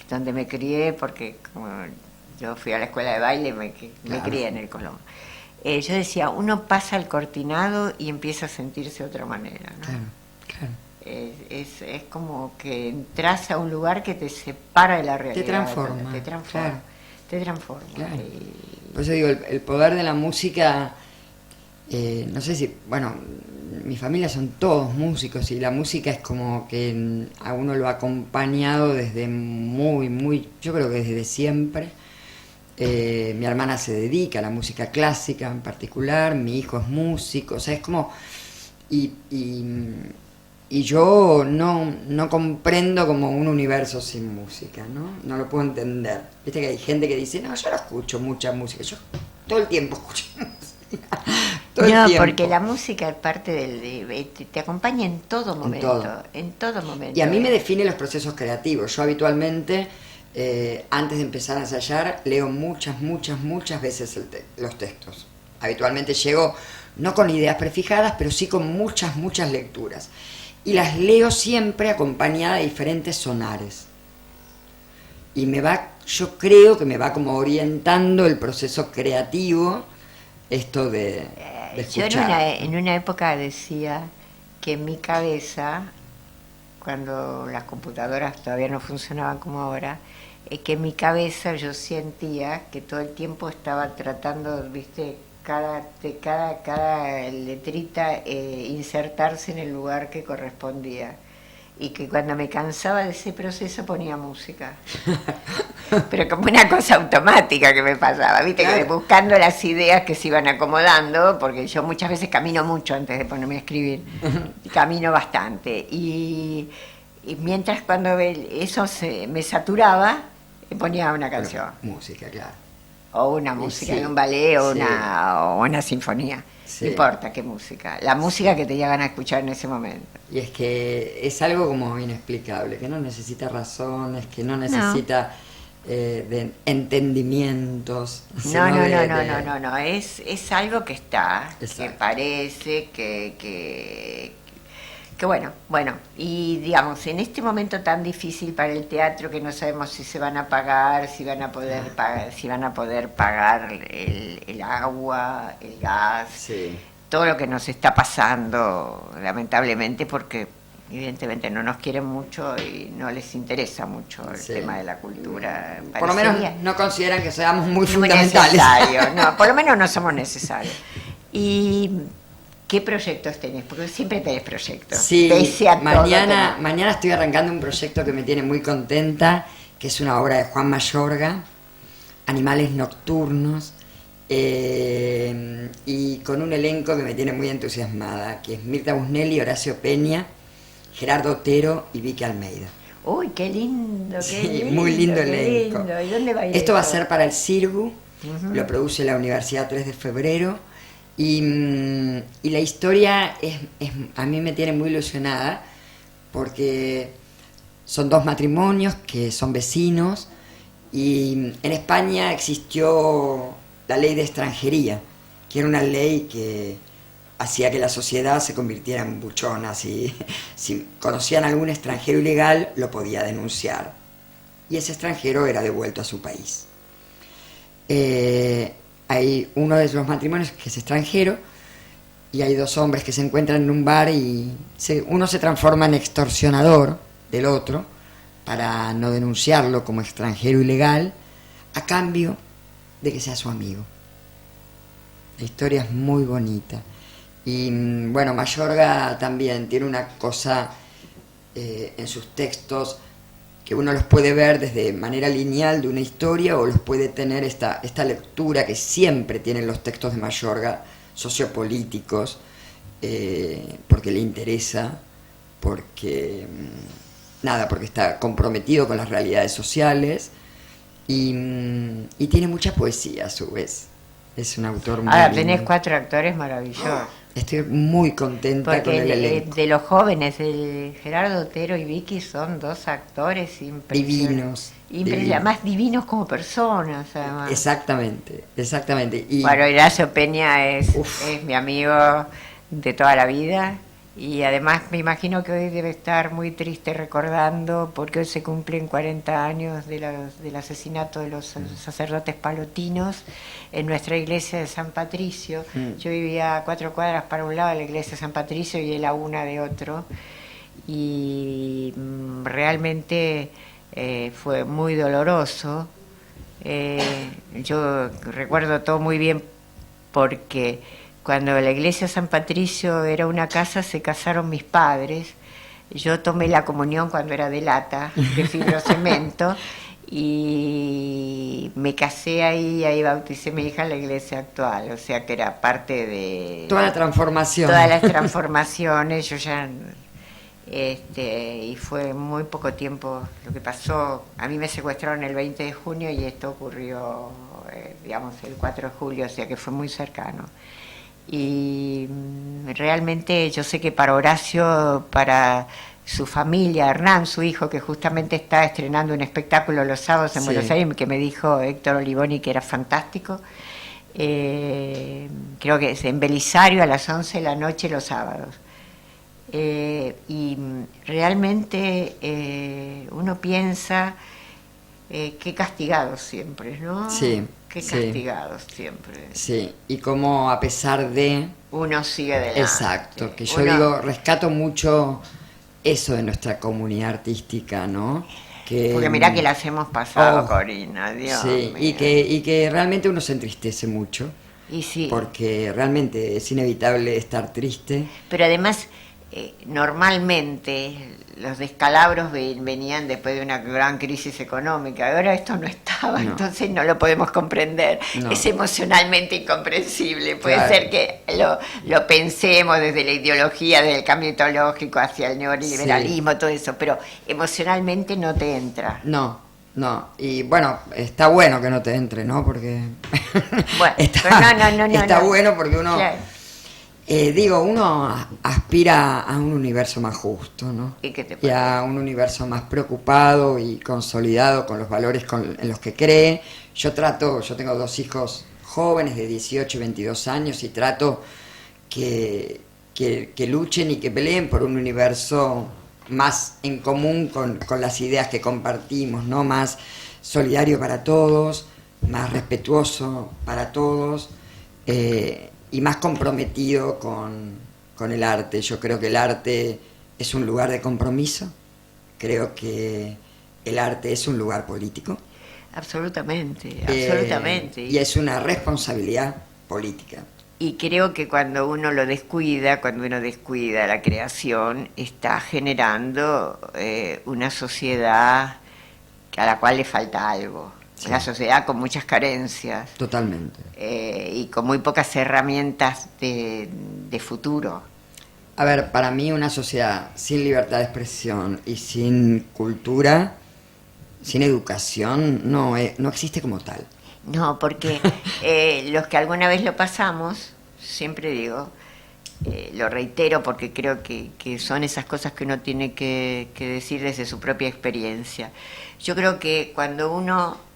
donde me crié, porque como yo fui a la escuela de baile, me crié en el Colón. yo decía, uno pasa al cortinado y empieza a sentirse de otra manera, ¿no? Claro, claro. Es como que entras a un lugar que te separa de la realidad. Te transforma. Te transforma. Claro. Te transforma. Claro. Por eso digo, el poder de la música, no sé si, bueno, mi familia son todos músicos y la música es como que a uno lo ha acompañado desde muy, yo creo que desde siempre. Mi hermana se dedica a la música clásica en particular, mi hijo es músico, o sea, es como... Y yo no comprendo como un universo sin música, ¿no? No lo puedo entender. Viste que hay gente que dice, no, yo no escucho mucha música, yo todo el tiempo escucho música. Todo el tiempo. Porque la música es parte te acompaña en todo momento, en todo momento. Y a mí me define los procesos creativos. Yo habitualmente, antes de empezar a ensayar, leo muchas veces los textos. Habitualmente llego, no con ideas prefijadas, pero sí con muchas lecturas. Y las leo siempre acompañada de diferentes sonares. Y yo creo que me va como orientando el proceso creativo, esto de escuchar. Yo en una época decía que en mi cabeza, cuando las computadoras todavía no funcionaban como ahora, que en mi cabeza yo sentía que todo el tiempo estaba tratando, viste, cada letrita insertarse en el lugar que correspondía, y que cuando me cansaba de ese proceso ponía música, pero como una cosa automática que me pasaba, viste, Claro. que buscando las ideas que se iban acomodando, porque yo muchas veces camino mucho antes de ponerme a escribir, y camino bastante, y mientras cuando eso me saturaba, ponía una canción. Música, claro. O una música Sí, de un ballet o sí. una sinfonía. Sí. No importa qué música. La música que te llegan a escuchar en ese momento. Y es que es algo como inexplicable, que no necesita razones, que no necesita de entendimientos. sino No. Es algo que está, Exacto. que parece, que bueno, y digamos, en este momento tan difícil para el teatro, que no sabemos si se van a pagar, si van a poder pagar el agua, el gas, Sí. todo lo que nos está pasando, lamentablemente, porque evidentemente no nos quieren mucho y no les interesa mucho el Sí. tema de la cultura. Por lo menos Parecería no consideran que seamos muy muy fundamentales. necesario, no, por lo menos no somos necesarios. ¿Y qué proyectos tenés? Porque siempre tenés proyectos. Sí, Pese a todo mañana estoy arrancando un proyecto que me tiene muy contenta, que es una obra de Juan Mayorga, Animales Nocturnos, y con un elenco que me tiene muy entusiasmada, que es Mirta Busnelli, Horacio Peña, Gerardo Otero y Vicky Almeida. Uy, qué lindo, qué Sí, lindo. muy lindo qué elenco. lindo. ¿Y dónde va a ir Esto va a eso? ser para el Cirgu, lo produce la Universidad 3 de Febrero, y la historia a mí me tiene muy ilusionada, porque son dos matrimonios que son vecinos, y en España existió la ley de extranjería, que era una ley que hacía que la sociedad se convirtiera en buchonas, y si conocían a algún extranjero ilegal lo podía denunciar, y ese extranjero era devuelto a su país. Hay uno de los matrimonios que es extranjero, y hay dos hombres que se encuentran en un bar y uno se transforma en extorsionador del otro para no denunciarlo como extranjero ilegal, a cambio de que sea su amigo. La historia es muy bonita. Y bueno, Mayorga también tiene una cosa en sus textos que uno los puede ver desde manera lineal de una historia, o los puede tener esta lectura que siempre tienen los textos de Mayorga, sociopolíticos, porque le interesa, porque está comprometido con las realidades sociales, y tiene mucha poesía a su vez. Es un autor muy Ahora lindo. tenés 4 actores maravillosos. Estoy muy contenta con el Porque elenco. de los jóvenes, Gerardo Otero y Vicky son 2 actores impresionantes. Divinos. Más divinos como personas, además. Exactamente. Y Bueno, Horacio Peña es Uf. mi amigo de toda la vida, Y además me imagino que hoy debe estar muy triste recordando, porque hoy se cumplen 40 años del asesinato de los sacerdotes palotinos en nuestra iglesia de San Patricio. Yo vivía a 4 cuadras para un lado de la iglesia de San Patricio y él a una de otro. Y realmente fue muy doloroso. Yo recuerdo todo muy bien porque cuando la iglesia de San Patricio era una casa se casaron mis padres. Yo tomé la comunión cuando era de lata, de fibrocemento, y me casé ahí bauticé a mi hija en la iglesia actual, o sea que era parte de... Toda la transformación. Todas las transformaciones, yo ya... y fue muy poco tiempo lo que pasó. A mí me secuestraron el 20 de junio y esto ocurrió, digamos, el 4 de julio, o sea que fue muy cercano. Y realmente yo sé que para Horacio, para su familia, Hernán, su hijo, que justamente está estrenando un espectáculo los sábados en Buenos Aires, que me dijo Héctor Olivoni que era fantástico, creo que es en Belisario a las 11 de la noche los sábados. Y realmente uno piensa qué castigados siempre, ¿no? Sí. Qué castigados siempre. Sí, y cómo a pesar de... Uno sigue adelante. Exacto, que yo digo, rescato mucho eso de nuestra comunidad artística, ¿no? Que, porque mirá que las hemos pasado, Corina, Dios sí, mío. y que realmente uno se entristece mucho. Y sí. Porque realmente es inevitable estar triste. Pero además, normalmente los descalabros venían después de una gran crisis económica. Ahora esto no estaba, entonces no lo podemos comprender. No. Es emocionalmente incomprensible. Puede ser que lo pensemos desde la ideología, desde el cambio ideológico hacia el neoliberalismo, todo eso, pero emocionalmente no te entra. No. Y bueno, está bueno que no te entre, ¿no? Porque bueno, está bueno porque uno... Claro. Uno aspira a un universo más justo, ¿no? ¿Y a un universo más preocupado y consolidado con los valores en los que cree. Yo tengo 2 hijos jóvenes de 18 y 22 años y trato que luchen y que peleen por un universo más en común con las ideas que compartimos, ¿no? Más solidario para todos, más respetuoso para todos, y más comprometido con el arte. Yo creo que el arte es un lugar de compromiso, creo que el arte es un lugar político. Absolutamente. Y es una responsabilidad política. Y creo que cuando uno descuida la creación, está generando una sociedad a la cual le falta algo. Sí. Una sociedad con muchas carencias. Totalmente. Y con muy pocas herramientas de futuro. A ver, para mí una sociedad sin libertad de expresión y sin cultura, sin educación, no existe como tal. No, porque los que alguna vez lo pasamos, siempre digo, lo reitero porque creo que son esas cosas que uno tiene que decir desde su propia experiencia. Yo creo que cuando uno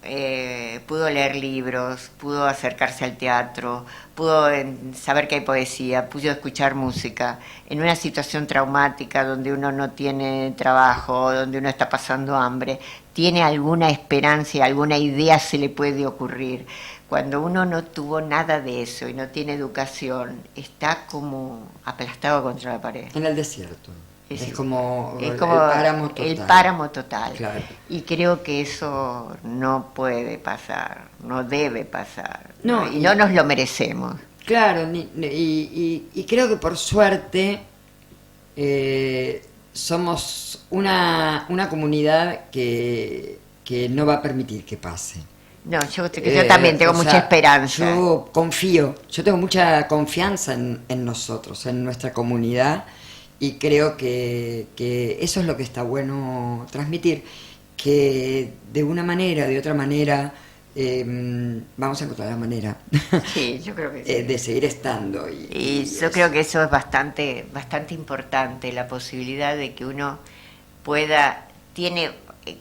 pudo leer libros, pudo acercarse al teatro, pudo saber que hay poesía, pudo escuchar música, en una situación traumática donde uno no tiene trabajo, donde uno está pasando hambre, tiene alguna esperanza y alguna idea se le puede ocurrir. Cuando uno no tuvo nada de eso y no tiene educación, está como aplastado contra la pared. En el desierto. Es como el páramo total. Claro. Y creo que eso no puede pasar, no debe pasar. No, y no nos lo merecemos. Claro, y creo que por suerte somos una comunidad que no va a permitir que pase. No, yo también tengo mucha esperanza. Yo tengo mucha confianza en nosotros, en nuestra comunidad, y creo que eso es lo que está bueno transmitir, que de una manera, de otra manera, vamos a encontrar la manera sí, yo creo que sí. De seguir estando. Y yo creo que eso es bastante importante, la posibilidad de que uno tiene,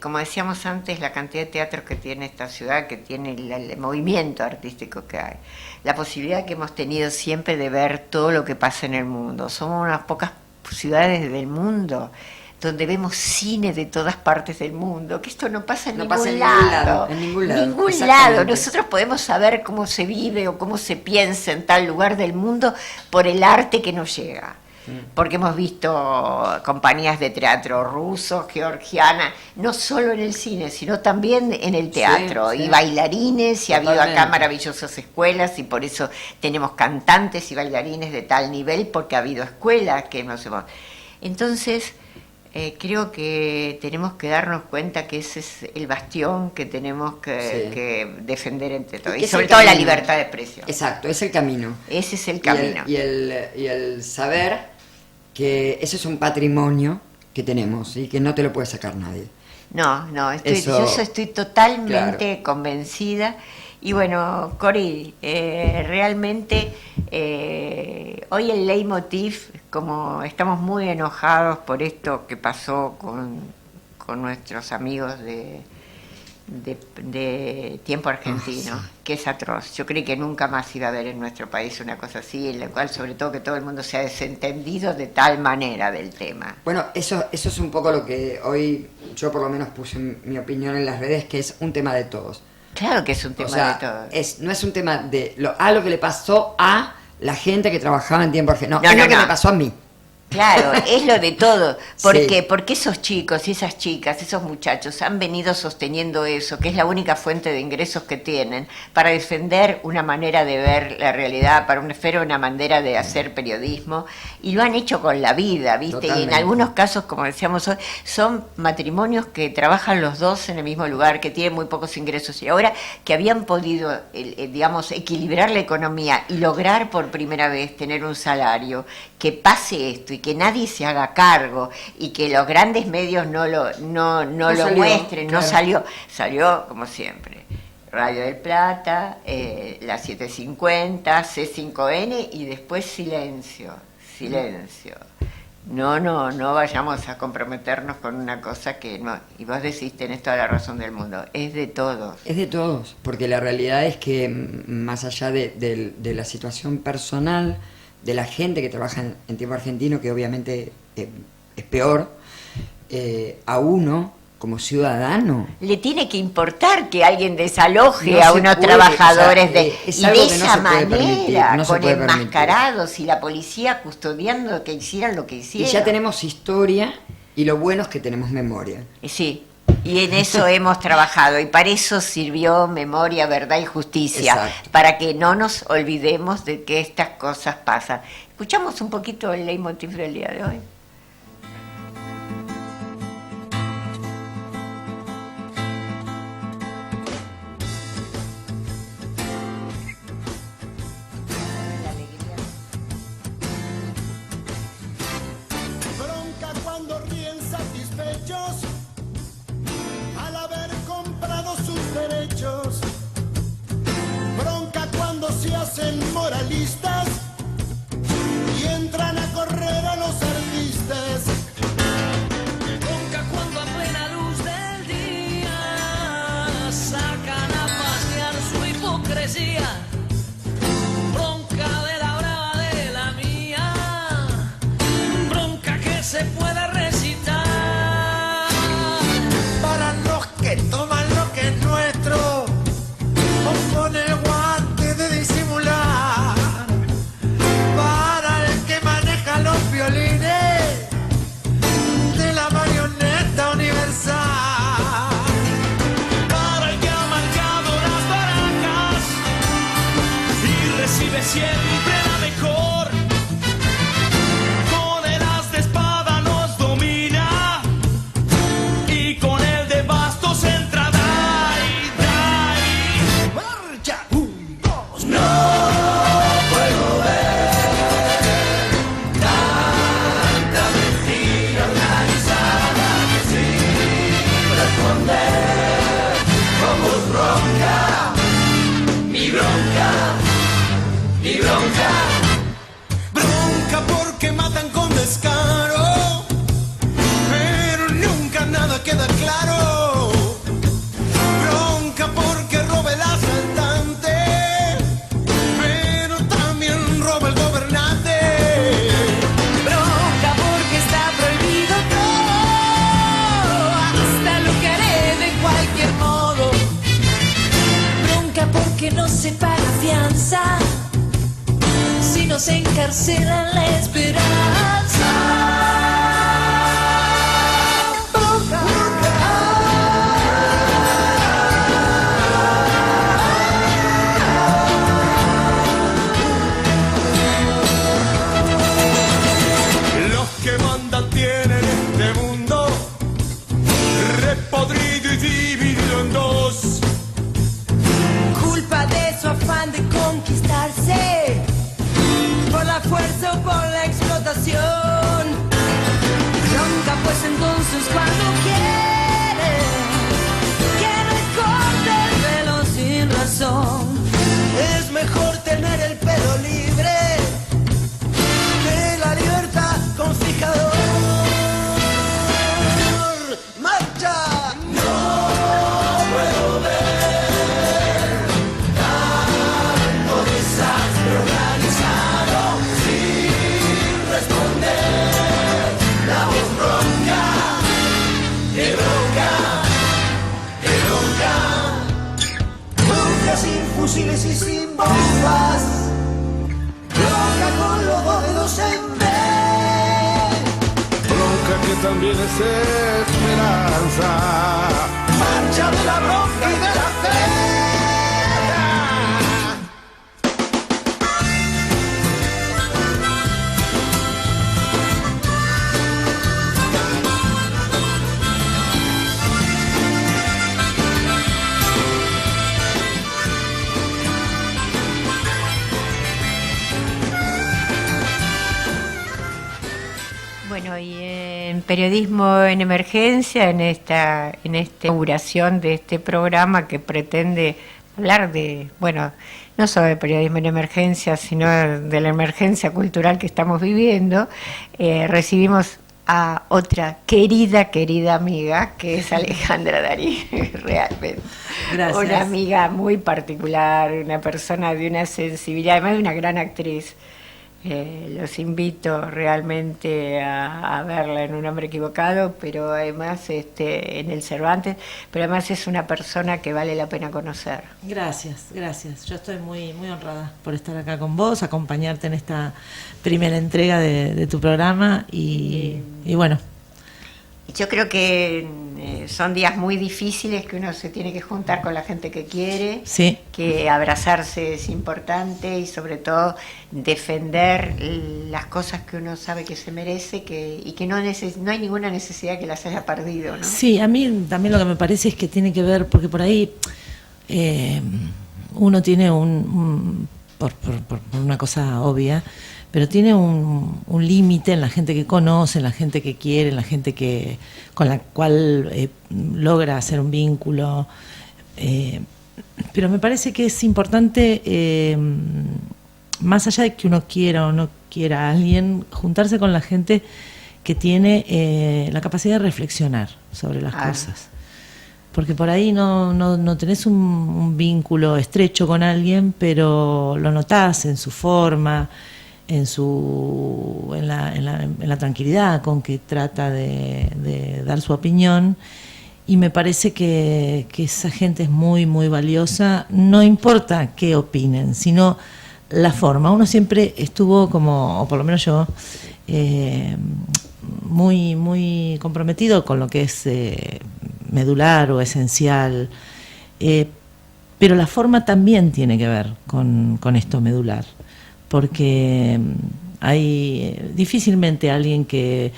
como decíamos antes, la cantidad de teatros que tiene esta ciudad, que tiene el movimiento artístico que hay, la posibilidad que hemos tenido siempre de ver todo lo que pasa en el mundo. Somos unas pocas ciudades del mundo, donde vemos cine de todas partes del mundo, que esto no pasa en ningún lado. En ningún lado. Ningún Exactamente. lado. Nosotros podemos saber cómo se vive o cómo se piensa en tal lugar del mundo por el arte que nos llega. Porque hemos visto compañías de teatro rusos, georgianas, no solo en el cine, sino también en el teatro, Sí, sí. y bailarines, y ha habido acá Totalmente. maravillosas escuelas, y por eso tenemos cantantes y bailarines de tal nivel, porque ha habido escuelas que nos hemos... Entonces, creo que tenemos que darnos cuenta que ese es el bastión que tenemos que defender entre todos, y Es sobre el todo la camino. libertad de expresión. Exacto, es el camino. Ese es el camino. Y el saber que ese es un patrimonio que tenemos y que no te lo puede sacar nadie. No, Eso, yo estoy totalmente claro. convencida. Y bueno, Cori, realmente hoy el leitmotiv, como estamos muy enojados por esto que pasó con nuestros amigos de Tiempo Argentino, que es atroz. Yo creí que nunca más iba a haber en nuestro país una cosa así, en la cual sobre todo que todo el mundo se ha desentendido de tal manera del tema. Bueno, eso es un poco lo que hoy yo por lo menos puse mi opinión en las redes, que es un tema de todos. Claro que es un tema O sea, de todos. no es un tema de lo que le pasó a la gente que trabajaba en Tiempo Argentino. No, es no, lo que no. me pasó a mí. Claro, es lo de todo. ¿Por Sí. qué? Porque esos chicos y esas chicas, esos muchachos han venido sosteniendo eso, que es la única fuente de ingresos que tienen, para defender una manera de ver la realidad, para una manera de hacer periodismo, y lo han hecho con la vida, ¿viste? Y en Totalmente. algunos casos, como decíamos hoy, son matrimonios que trabajan los dos en el mismo lugar, que tienen muy pocos ingresos, y ahora que habían podido, digamos, equilibrar la economía y lograr por primera vez tener un salario, que pase esto y que nadie se haga cargo y que los grandes medios no lo salió, muestren, no claro. salió como siempre. Radio del Plata, la 750, C5N y después silencio. No vayamos a comprometernos con una cosa que no, y vos decís, tenés toda la razón del mundo, es de todos. Es de todos, porque la realidad es que más allá de la situación personal de la gente que trabaja en Tiempo Argentino, que obviamente es peor, a uno como ciudadano Le tiene que importar que alguien desaloje No a se unos puede, trabajadores o sea, es y de algo que no esa se puede permitir, manera, no se con puede permitir. enmascarados y la policía custodiando que hicieran lo que y hicieron. ya tenemos historia y lo bueno es que tenemos memoria. Sí, y en eso hemos trabajado y para eso sirvió Memoria, Verdad y Justicia, Exacto. para que no nos olvidemos de que estas cosas pasan. Escuchamos un poquito el leitmotiv del día de hoy. Bronca cuando ríen satisfechos al haber comprado sus derechos. Bronca cuando se hacen moralistas y entran a correr a los artistas. Bronca cuando a plena luz del día sacan a pasear su hipocresía. Bronca de la brava de la mía, bronca que se puede recitar. Para los que toman lo que es nuestro o con el guante de disimular. Para el que maneja los violines de la marioneta universal. Para el que ha marcado las barajas y recibe siempre la mejor. Con el as de espada nos domina y con el de bastos entra Dai, Dai. ¡Marcha! ¡Un, dos, no! Bronca porque matan con descaro, pero nunca nada queda claro. Bronca porque roba el asaltante, pero también roba el gobernante. Bronca nos encarcelan la esperanza. Los que mandan tienen este mundo repodrido y dividido en dos. Culpa de su afán de conquistarse por la fuerza o por la explotación. Bronca pues entonces cuando quiere que me corte el pelo sin razón. Es mejor tener el pelo libre que la libertad con fijador. ¡Marcha! No puedo ver tanto desastre organizado sin responder. La voz bronca, de bronca, de bronca. Bronca sin fusiles y sin bombas. Bronca con los dos dedos en B. Bronca que también es esperanza. Marcha de la bronca y de la fe. Bueno, y en Periodismo en Emergencia, en esta inauguración de este programa que pretende hablar de, bueno, no solo de periodismo en emergencia, sino de la emergencia cultural que estamos viviendo, recibimos a otra querida amiga, que es Alejandra Darín, realmente. Gracias. Una amiga muy particular, una persona de una sensibilidad, además de una gran actriz. Los invito realmente a verla en Un hombre equivocado, pero además en el Cervantes, pero además es una persona que vale la pena conocer. Gracias. Yo estoy muy honrada por estar acá con vos, acompañarte en esta primera entrega de tu programa y bueno. Yo creo que son días muy difíciles, que uno se tiene que juntar con la gente que quiere, sí, que abrazarse es importante y sobre todo defender las cosas que uno sabe que se merece y que no hay ninguna necesidad que las haya perdido, ¿no? Sí, a mí también lo que me parece es que tiene que ver, porque por ahí uno tiene por una cosa obvia, pero tiene un límite en la gente que conoce, en la gente que quiere, en la gente con la cual logra hacer un vínculo. Pero me parece que es importante, más allá de que uno quiera o no quiera a alguien, juntarse con la gente que tiene la capacidad de reflexionar sobre las cosas. Porque por ahí no tenés un vínculo estrecho con alguien, pero lo notás en su forma, en la tranquilidad con que trata de dar su opinión, y me parece que esa gente es muy valiosa, no importa qué opinen, sino la forma. Uno siempre estuvo como, o por lo menos yo, muy comprometido con lo que es medular o esencial, pero la forma también tiene que ver con esto medular, porque hay difícilmente alguien que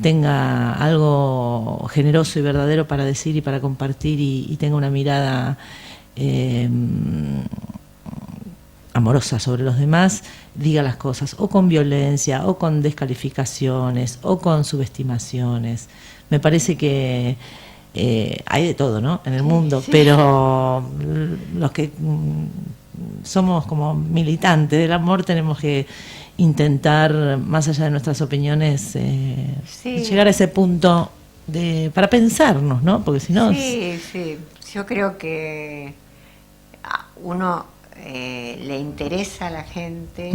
tenga algo generoso y verdadero para decir y para compartir y tenga una mirada amorosa sobre los demás, diga las cosas o con violencia o con descalificaciones o con subestimaciones. Me parece que hay de todo, ¿no?, en el mundo, sí. Pero los que somos como militantes del amor tenemos que intentar, más allá de nuestras opiniones, llegar a ese punto para pensarnos, ¿no? Porque si no... Sí. Yo creo que a uno le interesa a la gente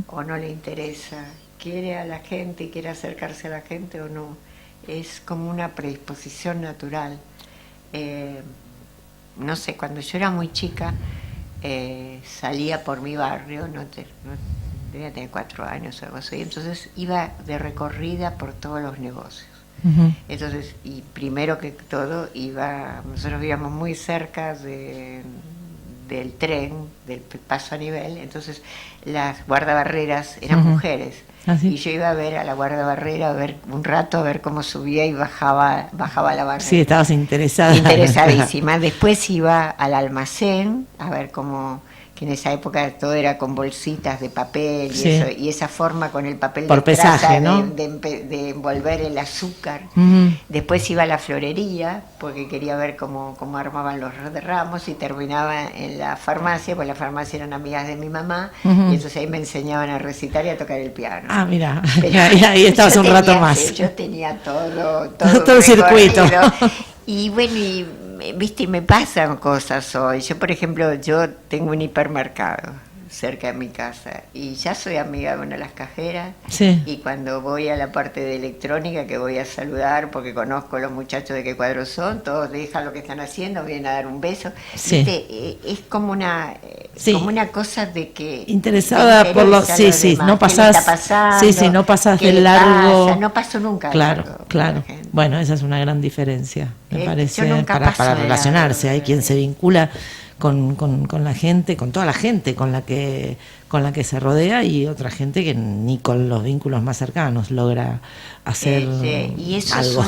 o no le interesa, quiere a la gente y quiere acercarse a la gente o no. Es como una predisposición natural. No sé, cuando yo era muy chica, salía por mi barrio, debía tener 4 años o algo así, entonces iba de recorrida por todos los negocios. Entonces, y primero que todo nosotros vivíamos muy cerca del tren, del paso a nivel, entonces las guardabarreras eran mujeres. ¿sí? Y yo iba a ver a la guardabarrera, a ver un rato, a ver cómo subía y bajaba la barrera. Sí, estabas interesada. Interesadísima. Después iba al almacén a ver cómo, que en esa época todo era con bolsitas de papel y, eso, y esa forma con el papel por de pesaje, traza, ¿no? de envolver el azúcar. Después iba a la florería porque quería ver cómo armaban los ramos, y terminaba en la farmacia, pues las farmacias eran amigas de mi mamá, y entonces ahí me enseñaban a recitar y a tocar el piano. Ah, mira, ahí estabas un rato más. Yo tenía todo el circuito. Y bueno, viste, y me pasan cosas hoy. Yo, por ejemplo, tengo un hipermercado cerca de mi casa y ya soy amiga de una de las cajeras. Sí. Y cuando voy a la parte de electrónica, que voy a saludar porque conozco a los muchachos de qué cuadro son, todos dejan lo que están haciendo, vienen a dar un beso. Sí. ¿Viste? Es como una cosa de que interesada por los no pasás no pasás de largo. No paso nunca. Claro. Bueno, esa es una gran diferencia, me parece, para relacionarse. Hay quien se vincula con la gente, con toda la gente con la que se rodea, y otra gente que ni con los vínculos más cercanos logra hacer y eso algo.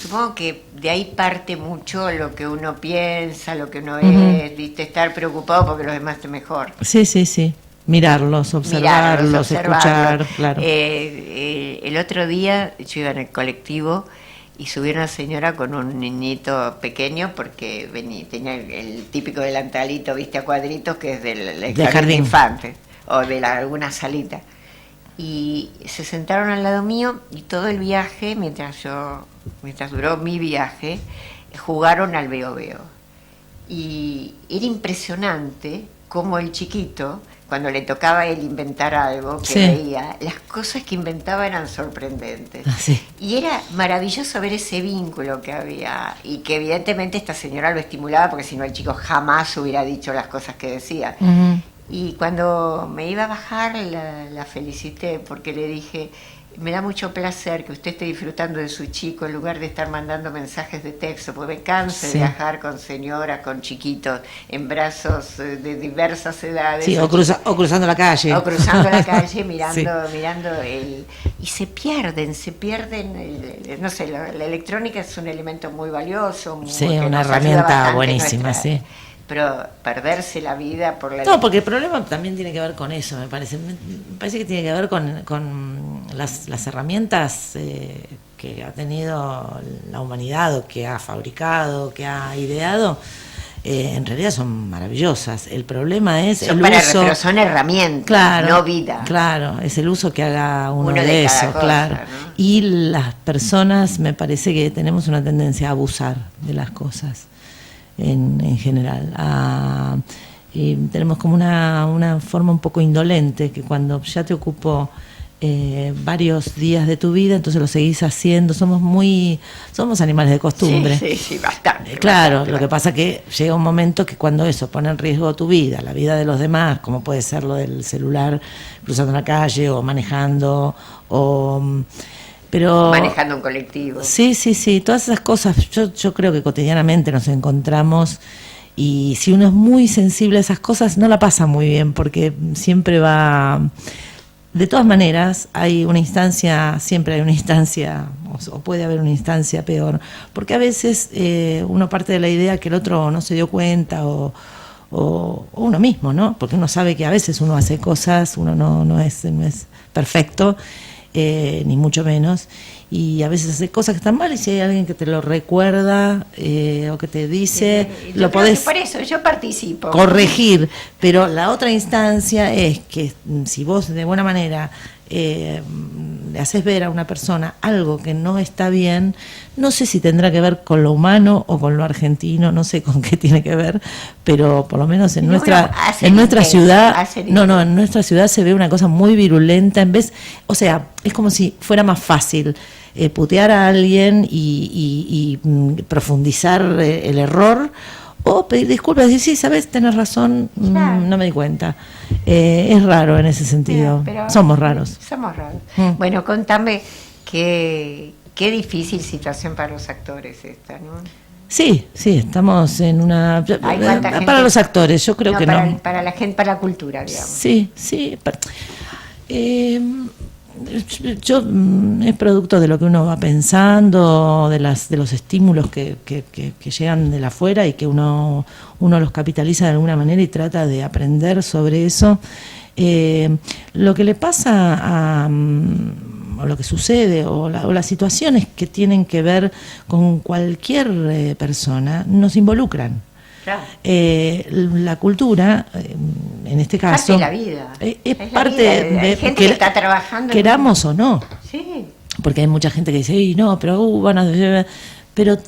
Supongo que de ahí parte mucho lo que uno piensa, lo que uno es, ¿viste? Estar preocupado porque los demás estén mejor. Sí. Mirarlos, observarlos, escuchar, claro. El otro día yo iba en el colectivo y subió una señora con un niñito pequeño porque tenía el típico delantalito, viste, a cuadritos, que es del jardín de infantes o de alguna salita. Y se sentaron al lado mío y todo el viaje, mientras duró mi viaje, jugaron al veo-veo. Y era impresionante cómo el chiquito, cuando le tocaba a él inventar algo que veía, las cosas que inventaba eran sorprendentes. Y era maravilloso ver ese vínculo que había, y que evidentemente esta señora lo estimulaba, porque si no el chico jamás hubiera dicho las cosas que decía. Y cuando me iba a bajar la felicité, porque le dije: me da mucho placer que usted esté disfrutando de su chico en lugar de estar mandando mensajes de texto, porque me canso de viajar con señoras, con chiquitos en brazos de diversas edades. Sí, o cruzando la calle. O cruzando la calle mirando y se pierden, no sé, la electrónica es un elemento muy valioso. Una herramienta buenísima, pero perderse la vida por la... No, porque el problema también tiene que ver con eso, me parece. Me parece que tiene que ver con las herramientas que ha tenido la humanidad, o que ha fabricado, que ha ideado. En realidad son maravillosas. El problema es el uso... Pero son herramientas, no vida. Claro, es el uso que haga uno de eso, claro. ¿No? Y las personas, me parece que tenemos una tendencia a abusar de las cosas. En general, y tenemos como una forma un poco indolente, que cuando ya te ocupó varios días de tu vida, entonces lo seguís haciendo. Somos animales de costumbre. Sí, bastante. Claro, bastante. Lo que pasa que llega un momento que cuando eso pone en riesgo tu vida, la vida de los demás, como puede ser lo del celular cruzando la calle o manejando pero manejando un colectivo. Sí, todas esas cosas yo creo que cotidianamente nos encontramos, y si uno es muy sensible a esas cosas no la pasa muy bien, porque siempre va... De todas maneras, siempre hay una instancia, o puede haber una instancia peor, porque a veces uno parte de la idea que el otro no se dio cuenta, o uno mismo, ¿no? Porque uno sabe que a veces uno hace cosas, uno no es perfecto, ni mucho menos, y a veces hace cosas que están mal, y si hay alguien que te lo recuerda o que te dice, lo podés, por eso yo participo, corregir. Pero la otra instancia es que si vos de buena manera le haces ver a una persona algo que no está bien, no sé si tendrá que ver con lo humano o con lo argentino, no sé con qué tiene que ver, pero por lo menos en nuestra ciudad, en nuestra ciudad se ve una cosa muy virulenta, o sea, es como si fuera más fácil putear a alguien y profundizar el error, o pedir disculpas y decir, sí, sabes, tenés razón, no me di cuenta. Es raro en ese sentido. Pero somos raros. Somos raros. Bueno, contame qué difícil situación para los actores esta, ¿no? Sí, estamos en una... Para los actores, yo creo que no. Para la gente, para la cultura, digamos. Sí. Yo es producto de lo que uno va pensando, de los estímulos que llegan de la afuera y que uno los capitaliza de alguna manera y trata de aprender sobre eso. Lo que le pasa o lo que sucede o las situaciones que tienen que ver con cualquier persona nos involucran. Claro. La cultura, en este caso, parte de la vida. Es parte de gente que está trabajando. Queramos o no. Sí. Porque hay mucha gente que dice, no, pero pero,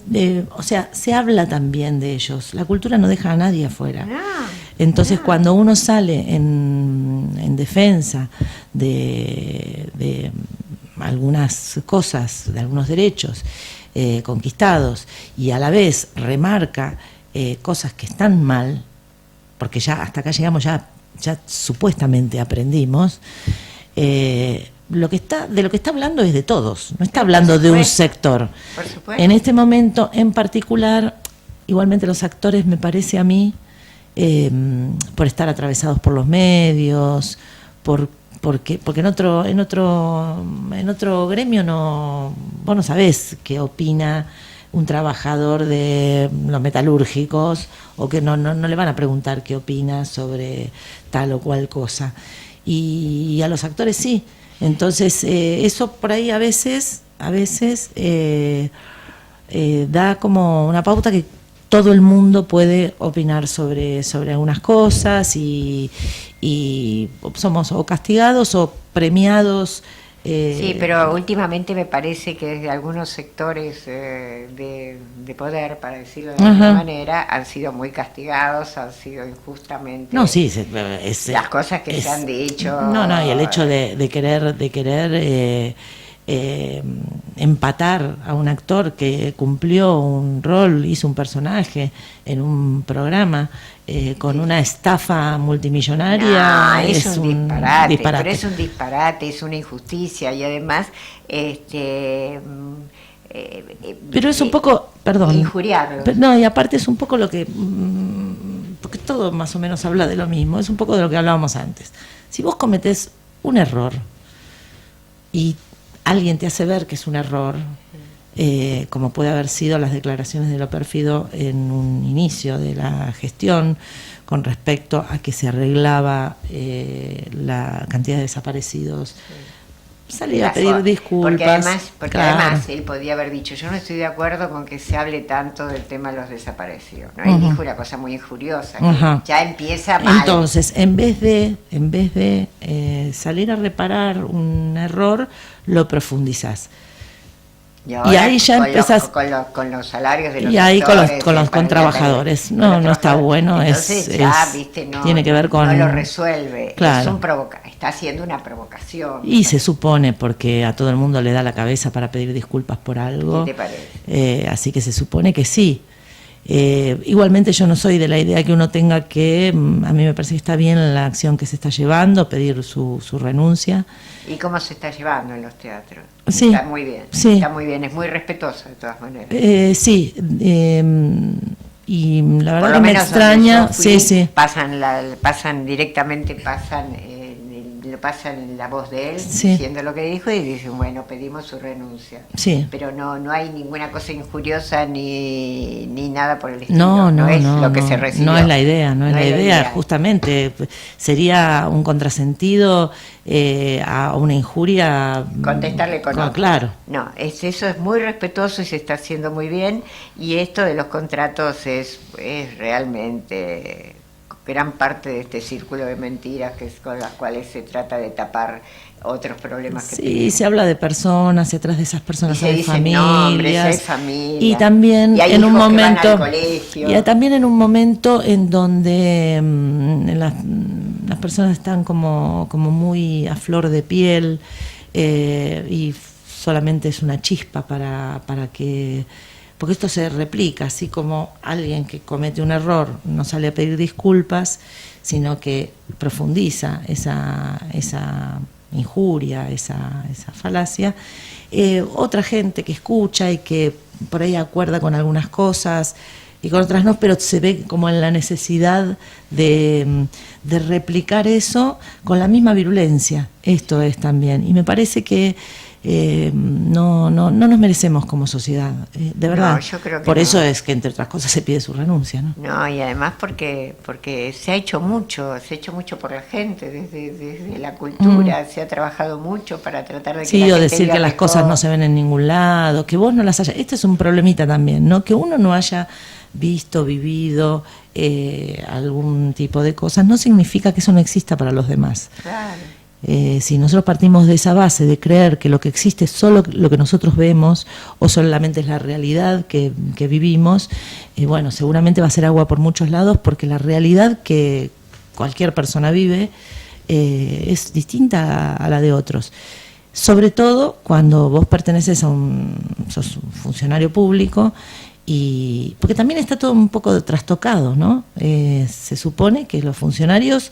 o sea, se habla también de ellos. La cultura no deja a nadie afuera. Entonces, cuando uno sale en defensa de algunas cosas, de algunos derechos conquistados, y a la vez remarca cosas que están mal, porque ya hasta acá llegamos, ya supuestamente aprendimos, de lo que está hablando es de todos, no está hablando de un sector. Por supuesto. En este momento en particular, igualmente los actores, me parece a mí, por estar atravesados por los medios, porque en otro gremio vos no sabés qué opina un trabajador de los metalúrgicos, o que no le van a preguntar qué opina sobre tal o cual cosa, y a los actores sí. Entonces eso por ahí a veces da como una pauta que todo el mundo puede opinar sobre algunas cosas, y somos o castigados o premiados. Sí, pero últimamente me parece que desde algunos sectores de poder, para decirlo de alguna manera, han sido muy castigados, han sido injustamente. No, sí, las cosas que se han dicho. No, y el hecho de querer empatar a un actor que cumplió un rol, hizo un personaje en un programa con una estafa multimillonaria, es un disparate, pero es un disparate, es una injusticia, y además pero es un poco, perdón, injuriarlo. No, y aparte es un poco lo que porque todo más o menos habla de lo mismo, es un poco de lo que hablábamos antes. Si vos cometés un error y alguien te hace ver que es un error, como puede haber sido las declaraciones de Lo Pérfido en un inicio de la gestión con respecto a que se arreglaba la cantidad de desaparecidos, salir a pedir disculpas. Porque además él podía haber dicho, yo no estoy de acuerdo con que se hable tanto del tema de los desaparecidos, ¿no? Él dijo una cosa muy injuriosa, que ya empieza mal. Entonces, en vez de salir a reparar un error, lo profundizás. Y ahí ya empezás con los salarios de los y ahí actores, con los trabajadores. No está bueno. Entonces tiene que ver con... No lo resuelve. Claro. Está haciendo una provocación. Y se supone, porque a todo el mundo le da la cabeza para pedir disculpas por algo. ¿Qué te parece? Así que se supone que sí. Igualmente yo no soy de la idea que uno tenga que, a mí me parece que está bien la acción que se está llevando, pedir su renuncia. ¿Y cómo se está llevando en los teatros? Sí, está muy bien, sí. Está muy bien, es muy respetuoso de todas maneras. Sí, y la verdad que me extraña, sí. Pasan directamente, lo pasan en la voz de él, diciendo lo que dijo, y dicen, bueno, pedimos su renuncia. Sí. Pero no hay ninguna cosa injuriosa ni nada por el estilo. No es lo que se recibió. No es la idea, justamente. Sería un contrasentido a una injuria. Contestarle con otro. Claro. No, eso es muy respetuoso y se está haciendo muy bien, y esto de los contratos es realmente gran parte de este círculo de mentiras con las cuales se trata de tapar otros problemas que tenemos. Se habla de personas, y atrás de esas personas hay familias, y también hay en un momento también en un momento en donde las personas están como muy a flor de piel, y solamente es una chispa para que porque esto se replica, así como alguien que comete un error no sale a pedir disculpas, sino que profundiza esa injuria, esa falacia. Otra gente que escucha y que por ahí acuerda con algunas cosas y con otras no, pero se ve como en la necesidad de replicar eso con la misma virulencia. Esto es también, y me parece que no nos merecemos como sociedad, de verdad. No, yo creo que por no. eso es que, entre otras cosas, se pide su renuncia, ¿no? No, y además porque se ha hecho mucho por la gente, desde la cultura, se ha trabajado mucho para tratar de que Sí, la o gente decir viva que las mejor. cosas no se ven en ningún lado, que vos no las hayas... Este es un problemita también, ¿no? Que uno no haya visto, vivido algún tipo de cosas, no significa que eso no exista para los demás. Claro. Si nosotros partimos de esa base de creer que lo que existe es solo lo que nosotros vemos o solamente es la realidad que vivimos, bueno, seguramente va a ser agua por muchos lados, porque la realidad que cualquier persona vive es distinta a la de otros. Sobre todo cuando vos perteneces sos un funcionario público, y porque también está todo un poco trastocado, ¿no? Se supone que los funcionarios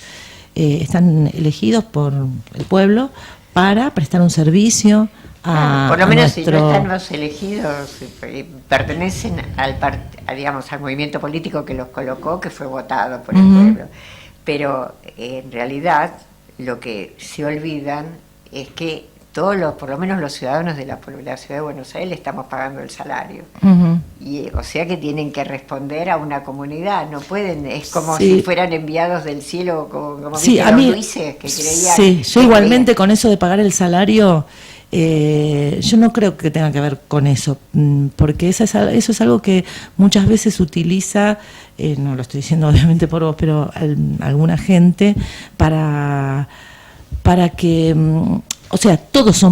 están elegidos por el pueblo para prestar un servicio a por lo menos nuestro... si no están los elegidos, pertenecen al movimiento político que los colocó, que fue votado por el pueblo. Pero en realidad lo que se olvidan es que por lo menos los ciudadanos de la ciudad de Buenos Aires le estamos pagando el salario. Y o sea que tienen que responder a una comunidad, no pueden, es como si fueran enviados del cielo, como sí, viste a mí, los Luises que creían. Sí, yo igualmente con eso de pagar el salario, yo no creo que tenga que ver con eso, porque eso es algo que muchas veces utiliza, no lo estoy diciendo obviamente por vos, pero alguna gente para que, o sea, todos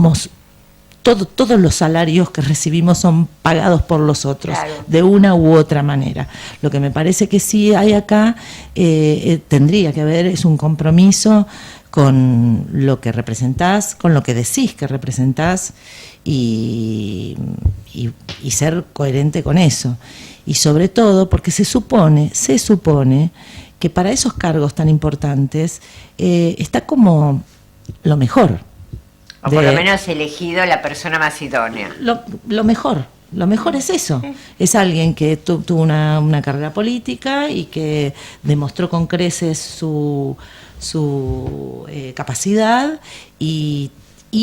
los salarios que recibimos son pagados por los otros, claro, de una u otra manera. Lo que me parece que sí hay acá, tendría que haber, es un compromiso con lo que representás, con lo que decís que representás, y ser coherente con eso. Y sobre todo porque se supone que para esos cargos tan importantes está como lo mejor. O por lo menos elegido la persona más idónea. Lo mejor es eso. Sí. Es alguien que tuvo una carrera política y que demostró con creces su capacidad y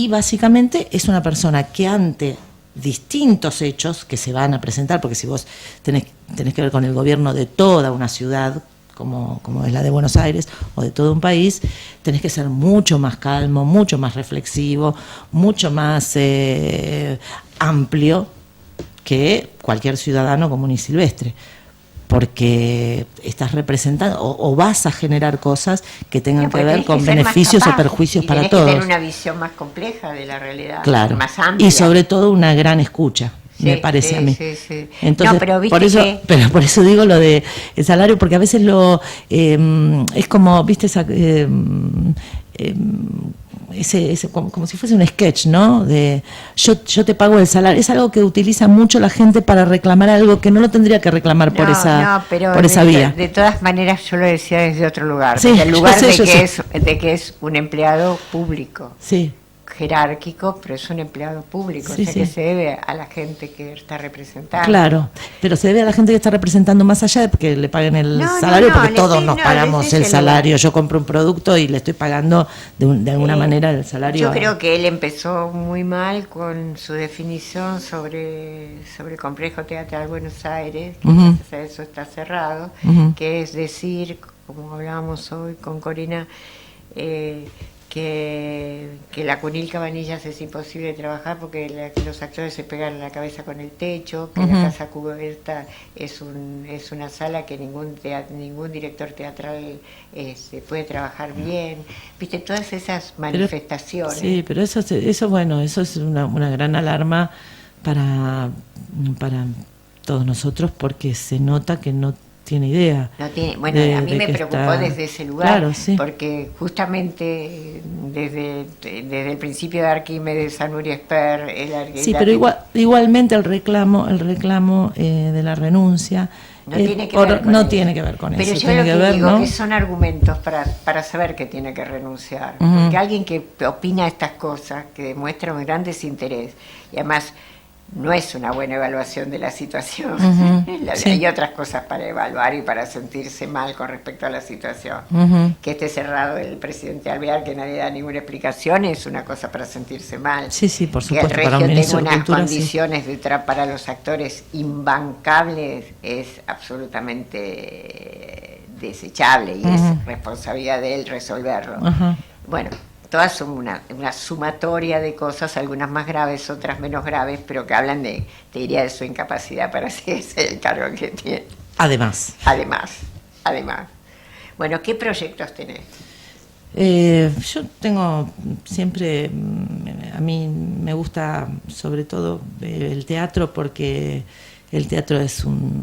básicamente es una persona que ante distintos hechos que se van a presentar, porque si vos tenés que ver con el gobierno de toda una ciudad, como es la de Buenos Aires, o de todo un país, tenés que ser mucho más calmo, mucho más reflexivo, mucho más amplio que cualquier ciudadano común y silvestre, porque estás representando o vas a generar cosas que tengan que ver con beneficios o perjuicios para todos. Tener una visión más compleja de la realidad, claro, más amplia. Y sobre todo una gran escucha. Sí, me parece a mí. Sí. Entonces, no, pero por eso digo lo de el salario, porque a veces es como, viste, como si fuese un sketch, ¿no? De yo te pago el salario. Es algo que utiliza mucho la gente para reclamar algo que no lo tendría que reclamar por esa vía. De todas maneras, yo lo decía desde otro lugar, sí, desde el lugar sé. de que es un empleado público. Sí. Jerárquico, pero es un empleado público, sí, o sea que se debe a la gente que está representando. Claro, pero se debe a la gente que está representando más allá de que le paguen el salario, porque todos nos pagamos el salario. Yo compro un producto y le estoy pagando de alguna manera el salario. Yo creo que él empezó muy mal con su definición sobre el complejo teatral Buenos Aires, que eso está cerrado, que es decir, como hablábamos hoy con Corina, que la Cunil Cabanillas es imposible trabajar porque los actores se pegan la cabeza con el techo, que la casa cubierta es una sala que ningún director teatral puede trabajar bien, viste, todas esas manifestaciones. Pero eso bueno, eso es una gran alarma para todos nosotros, porque se nota que no tiene idea. No tiene, bueno, a mí me preocupó desde ese lugar, claro, sí. porque justamente desde el principio de Arquímedes, Sanuri Esper, sí, pero igualmente el reclamo de la renuncia no tiene que ver con eso. Pero yo tiene lo que digo, ¿no? que son argumentos para saber que tiene que renunciar. Porque alguien que opina estas cosas, que demuestra un gran desinterés, y además no es una buena evaluación de la situación. Sí. Hay otras cosas para evaluar y para sentirse mal con respecto a la situación. Que esté cerrado el presidente Alvear, que nadie da ninguna explicación, es una cosa para sentirse mal. Sí, sí, por supuesto. Que el Regio tenga unas Cultura, condiciones para los actores imbancables es absolutamente desechable y es responsabilidad de él resolverlo. Bueno, todas son una sumatoria de cosas, algunas más graves, otras menos graves, pero que hablan te diría, de su incapacidad para hacer el cargo que tiene. Además. Bueno, ¿qué proyectos tenés? Yo tengo siempre, a mí me gusta sobre todo el teatro, porque el teatro es un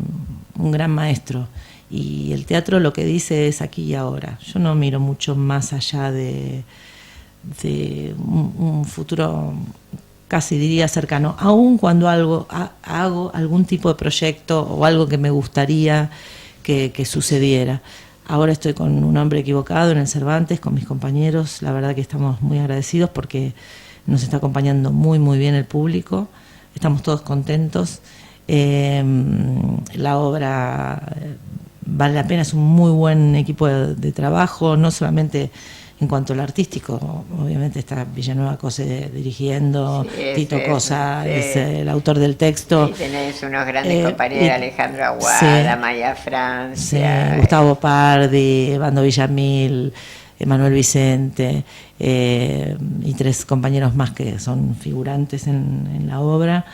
gran maestro, y el teatro lo que dice es aquí y ahora. Yo no miro mucho más allá de un futuro, casi diría cercano, aun cuando hago algún tipo de proyecto o algo que me gustaría que sucediera. Ahora estoy con Un hombre equivocado en el Cervantes, con mis compañeros. La verdad que estamos muy agradecidos porque nos está acompañando muy muy bien el público, estamos todos contentos. La obra vale la pena, es un muy buen equipo de trabajo, no solamente en cuanto al artístico, obviamente está Villanueva Cose dirigiendo, Tito Cosa es el autor del texto. Y tenés unos grandes compañeros, Alejandro Aguada, Maya Francia, Gustavo Pardi, Bando Villamil, Manuel Vicente, y 3 compañeros más que son figurantes en la obra,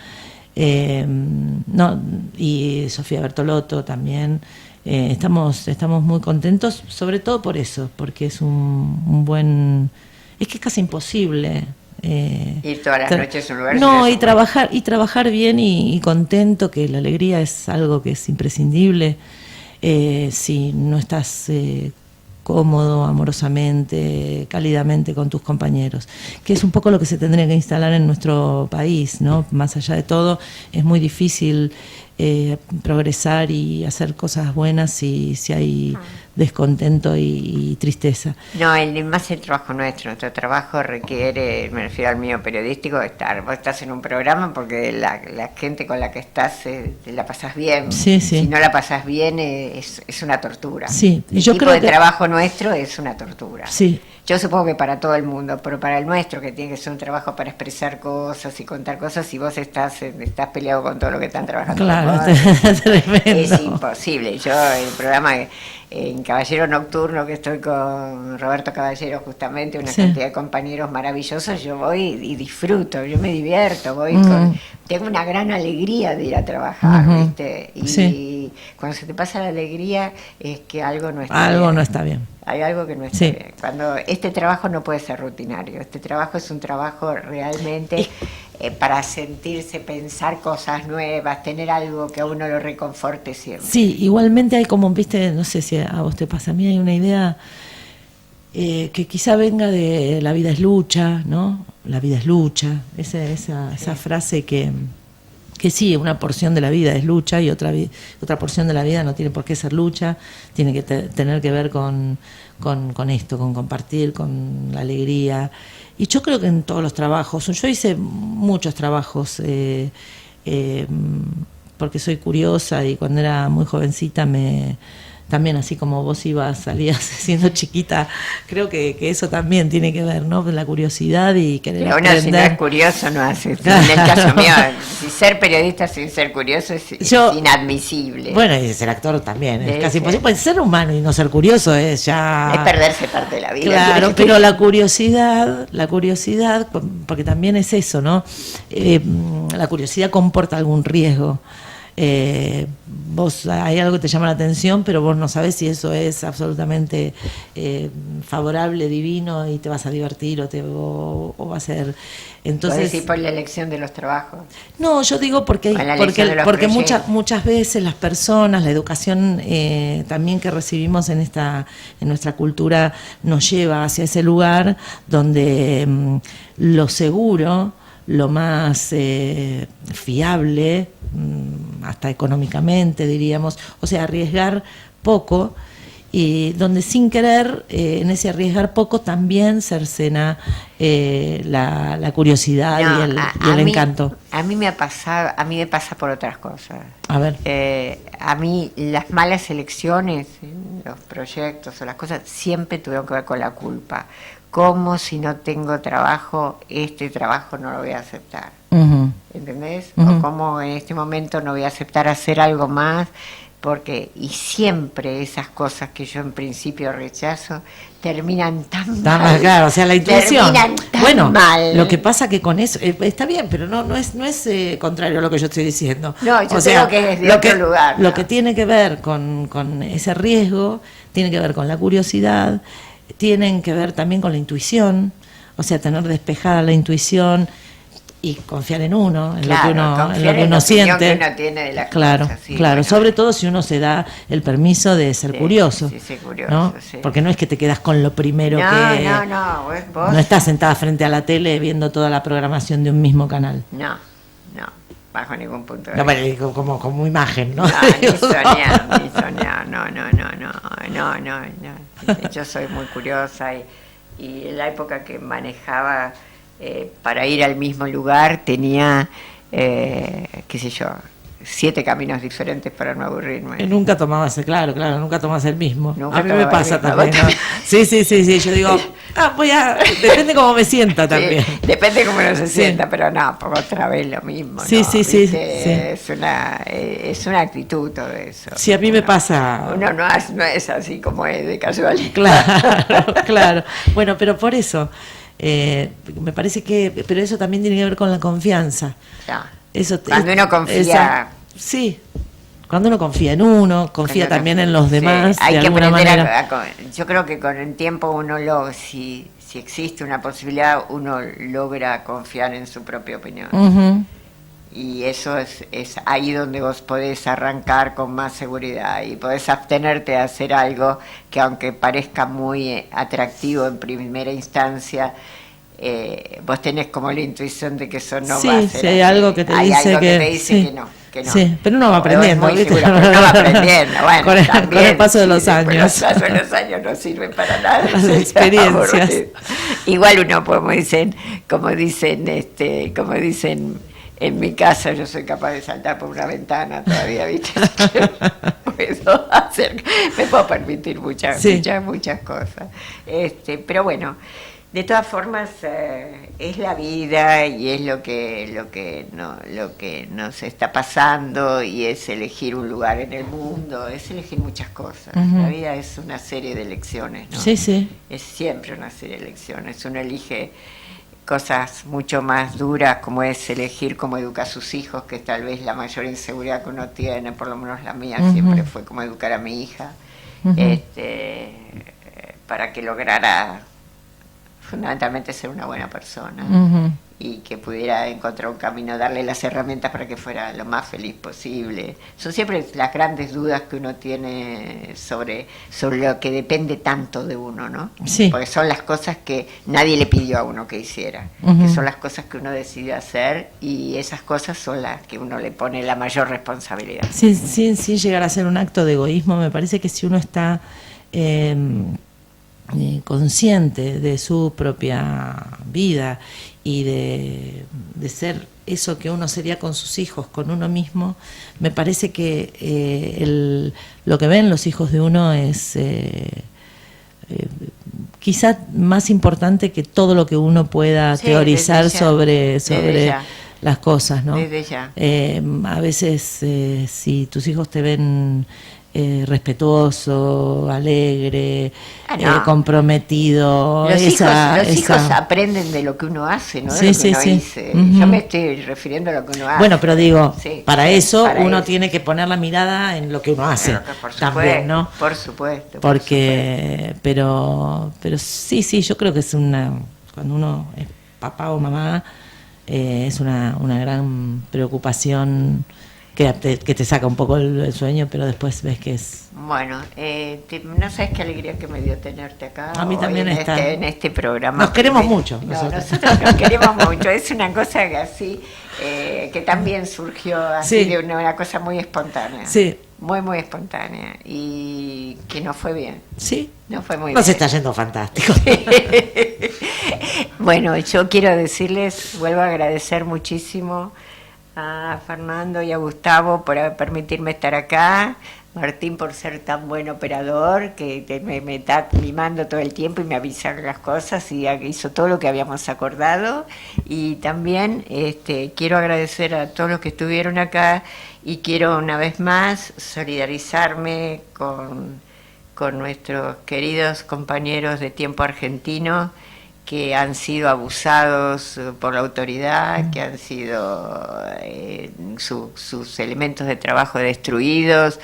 y Sofía Bertolotto también. Estamos muy contentos, sobre todo por eso, porque es un buen... Es que es casi imposible ir todas las noches a un lugar. No, y trabajar bien y contento, que la alegría es algo que es imprescindible. Si no estás cómodo, amorosamente, cálidamente con tus compañeros, que es un poco lo que se tendría que instalar en nuestro país, ¿no? Más allá de todo, es muy difícil progresar y hacer cosas buenas si hay descontento y tristeza. No, más el trabajo nuestro trabajo requiere, me refiero al mío periodístico, vos estás en un programa porque la gente con la que estás la pasás bien. Sí, sí. Si no la pasás bien es una tortura. Sí. El Yo tipo creo de que trabajo nuestro es una tortura. Sí. Yo supongo que para todo el mundo, pero para el nuestro, que tiene que ser un trabajo para expresar cosas y contar cosas, si vos estás peleado con todo lo que están trabajando, claro, tremendo. Es imposible. Yo, el programa en Caballero Nocturno, que estoy con Roberto Caballero justamente, una cantidad de compañeros maravillosos, yo voy y disfruto, yo me divierto, tengo una gran alegría de ir a trabajar, ¿viste? Y cuando se te pasa la alegría es que algo no está bien. Algo no está bien. Hay algo que no está bien. Cuando este trabajo no puede ser rutinario, este trabajo es un trabajo realmente para sentirse, pensar cosas nuevas, tener algo que a uno lo reconforte siempre. Sí, igualmente hay como, viste, no sé si a vos te pasa, a mí hay una idea que quizá venga de la vida es lucha, ¿no? La vida es lucha, esa frase que sí, una porción de la vida es lucha y otra porción de la vida no tiene por qué ser lucha, tiene que tener que ver con esto, con compartir, con la alegría. Y yo creo que en todos los trabajos, yo hice muchos trabajos porque soy curiosa, y cuando era muy jovencita también, así como vos salías siendo chiquita, creo que eso también tiene que ver, ¿no? La curiosidad y querer aprender. Si no es curioso, no hace. En el caso mío, si ser periodista sin ser curioso es inadmisible. Bueno, y ser actor también, es casi imposible. Pues ser humano y no ser curioso es ya... Es perderse parte de la vida. Claro, pero la curiosidad, porque también es eso, ¿no? La curiosidad comporta algún riesgo. vos hay algo que te llama la atención, pero vos no sabés si eso es absolutamente favorable, divino, y te vas a divertir o va a ser. Entonces, ¿Puedes decir por la elección de los trabajos? no, yo digo porque muchas veces las personas, la educación también que recibimos en nuestra cultura nos lleva hacia ese lugar donde lo seguro, lo más fiable, hasta económicamente diríamos, o sea, arriesgar poco, y donde sin querer, en ese arriesgar poco también cercena la curiosidad y el encanto. A mí me pasa por otras cosas. A ver. A mí las malas elecciones, los proyectos o las cosas, siempre tuvieron que ver con la culpa. Como si no tengo trabajo, este trabajo no lo voy a aceptar. Uh-huh. ¿Entendés? Uh-huh. O como en este momento no voy a aceptar hacer algo más, y siempre esas cosas que yo en principio rechazo terminan tan mal. Claro, o sea, la intuición. Terminan tan mal. Lo que pasa que con eso está bien, pero no es contrario a lo que yo estoy diciendo. No, yo creo que es de otro lugar. Lo que tiene que ver con ese riesgo, tiene que ver con la curiosidad, tienen que ver también con la intuición, o sea, tener despejada la intuición y confiar en uno, en lo que uno siente. Que uno tiene de las claro, cosas, sí, claro, bueno. sobre todo si uno se da el permiso de ser curioso, sí, curioso, ¿no? sí. Porque no es que te quedas con lo primero que... No, vos... No estás sentada frente a la tele viendo toda la programación de un mismo canal. No, bajo ningún punto de No, vista. pero como imagen, ¿no? Ni soñar, no. Yo soy muy curiosa y en la época que manejaba para ir al mismo lugar tenía, qué sé yo, 7 caminos diferentes para no aburrirme. Y nunca tomabas, nunca tomas el mismo. Nunca a mí me pasa tomaba también, ¿no? Sí, yo digo, depende cómo me sienta también. Sí, depende cómo uno se sienta, pero no, por otra vez lo mismo. Sí, ¿no? sí. Es una actitud todo eso. Sí, a mí me pasa. Uno no es así como es de casualidad. Claro. Bueno, pero por eso, me parece pero eso también tiene que ver con la confianza. Ya. Cuando uno confía. Sí, cuando uno confía en uno, confía también en los demás. Sí, hay de que alguna aprender manera. yo creo que con el tiempo si existe una posibilidad, uno logra confiar en su propia opinión. Uh-huh. Y eso es ahí donde vos podés arrancar con más seguridad y podés abstenerte de hacer algo que, aunque parezca muy atractivo en primera instancia, vos tenés como la intuición de que eso no va a ser sí, hay algo que te dice que no. Sí, pero uno va aprendiendo, ¿viste? Pero uno va aprendiendo, bueno, con el paso de los años. Con el paso de los años no sirven para nada. Las experiencias. Igual uno, como dicen en mi casa, yo soy capaz de saltar por una ventana todavía, ¿viste? Me puedo permitir muchas cosas. Pero bueno, de todas formas es la vida y es lo que nos está pasando, y es elegir un lugar en el mundo, es elegir muchas cosas. Uh-huh. La vida es una serie de elecciones, ¿no? Sí. Es siempre una serie de elecciones. Uno elige cosas mucho más duras, como es elegir cómo educa a sus hijos, que es tal vez la mayor inseguridad que uno tiene, por lo menos la mía. Uh-huh. Siempre fue cómo educar a mi hija, uh-huh. Para que lograra fundamentalmente ser una buena persona, uh-huh. y que pudiera encontrar un camino, darle las herramientas para que fuera lo más feliz posible. Son siempre las grandes dudas que uno tiene sobre lo que depende tanto de uno, ¿no? Sí. Porque son las cosas que nadie le pidió a uno que hiciera, uh-huh. que son las cosas que uno decidió hacer, y esas cosas son las que uno le pone la mayor responsabilidad. Sin llegar a ser un acto de egoísmo, me parece que si uno está consciente de su propia vida y de ser eso que uno sería con sus hijos, con uno mismo, me parece que lo que ven los hijos de uno es quizá más importante que todo lo que uno pueda teorizar sobre las cosas, ¿no? Desde ya. A veces si tus hijos te ven respetuoso, alegre, comprometido. Los hijos aprenden de lo que uno hace, no de lo que uno dice. Yo me estoy refiriendo a lo que uno hace. Bueno, pero digo, para eso para uno eso tiene que poner la mirada en lo que uno hace. También, ¿no? Por supuesto. Porque, pero sí, yo creo que es cuando uno es papá o mamá, es una gran preocupación que te saca un poco el sueño, pero después ves que es... Bueno, no sabes qué alegría que me dio tenerte acá. A mí también en este programa. Nos queremos mucho. Nosotros nos queremos mucho. Es una cosa que así, que también surgió así de una cosa muy espontánea. Sí. Muy espontánea. Y que nos fue bien. Sí. Nos fue muy bien. Nos está yendo fantástico. Bueno, yo quiero decirles, vuelvo a agradecer muchísimo a Fernando y a Gustavo por permitirme estar acá, Martín por ser tan buen operador que me está mimando todo el tiempo y me avisa las cosas y hizo todo lo que habíamos acordado, y también quiero agradecer a todos los que estuvieron acá y quiero una vez más solidarizarme con nuestros queridos compañeros de Tiempo Argentino que han sido abusados por la autoridad, que han sido sus elementos de trabajo destruidos,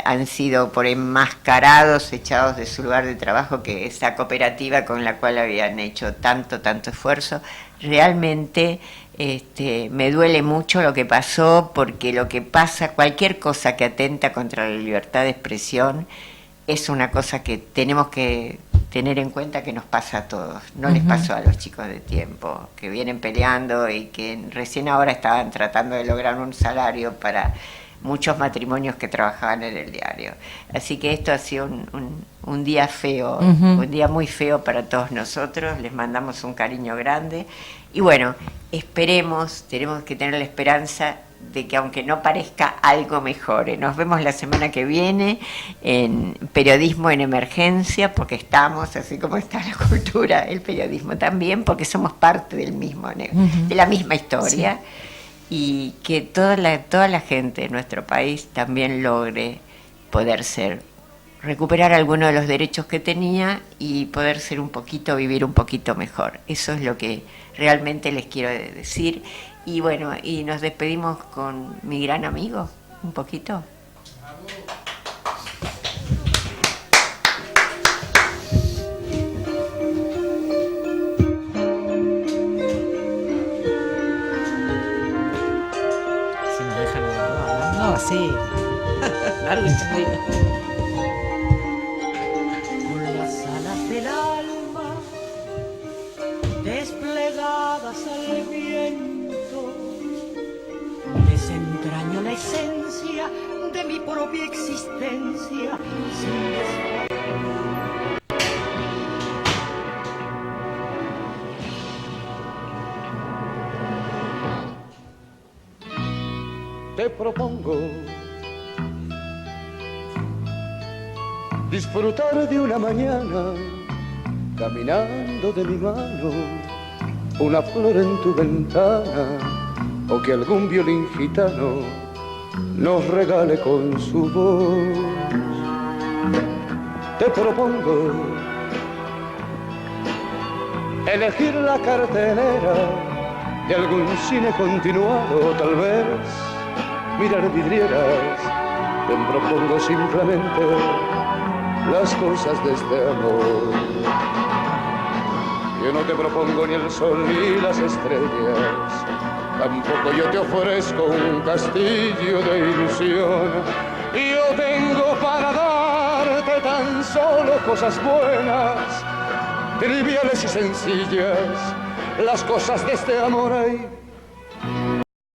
han sido por enmascarados, echados de su lugar de trabajo, que esa cooperativa con la cual habían hecho tanto esfuerzo. Realmente me duele mucho lo que pasó, porque lo que pasa, cualquier cosa que atenta contra la libertad de expresión, es una cosa que tenemos que tener en cuenta que nos pasa a todos. No les pasó a los chicos de Tiempo, que vienen peleando y que recién ahora estaban tratando de lograr un salario para muchos matrimonios que trabajaban en el diario. Así que esto ha sido un día feo, un día muy feo para todos nosotros. Les mandamos un cariño grande. Y bueno, tenemos que tener la esperanza de que aunque no parezca, algo mejore. Nos vemos la semana que viene en Periodismo en Emergencia, porque estamos, así como está la cultura, el periodismo también, porque somos parte del mismo, de la misma historia, y que toda la gente de nuestro país también logre recuperar algunos de los derechos que tenía y poder vivir un poquito mejor. Eso es lo que realmente les quiero decir. Y bueno, y nos despedimos con mi gran amigo, un poquito. Si nos dejan hablando así. Largo y tendido. Con las alas del alma desplegadas al viento, desentraño la esencia de mi propia existencia sin deseo. Te propongo disfrutar de una mañana caminando de mi mano, una flor en tu ventana, o que algún violín gitano nos regale con su voz. Te propongo elegir la cartelera de algún cine continuado, tal vez mirar vidrieras. Te propongo simplemente las cosas de este amor. Yo no te propongo ni el sol ni las estrellas, tampoco yo te ofrezco un castillo de ilusión. Yo tengo para darte tan solo cosas buenas, triviales y sencillas, las cosas de este amor. Hay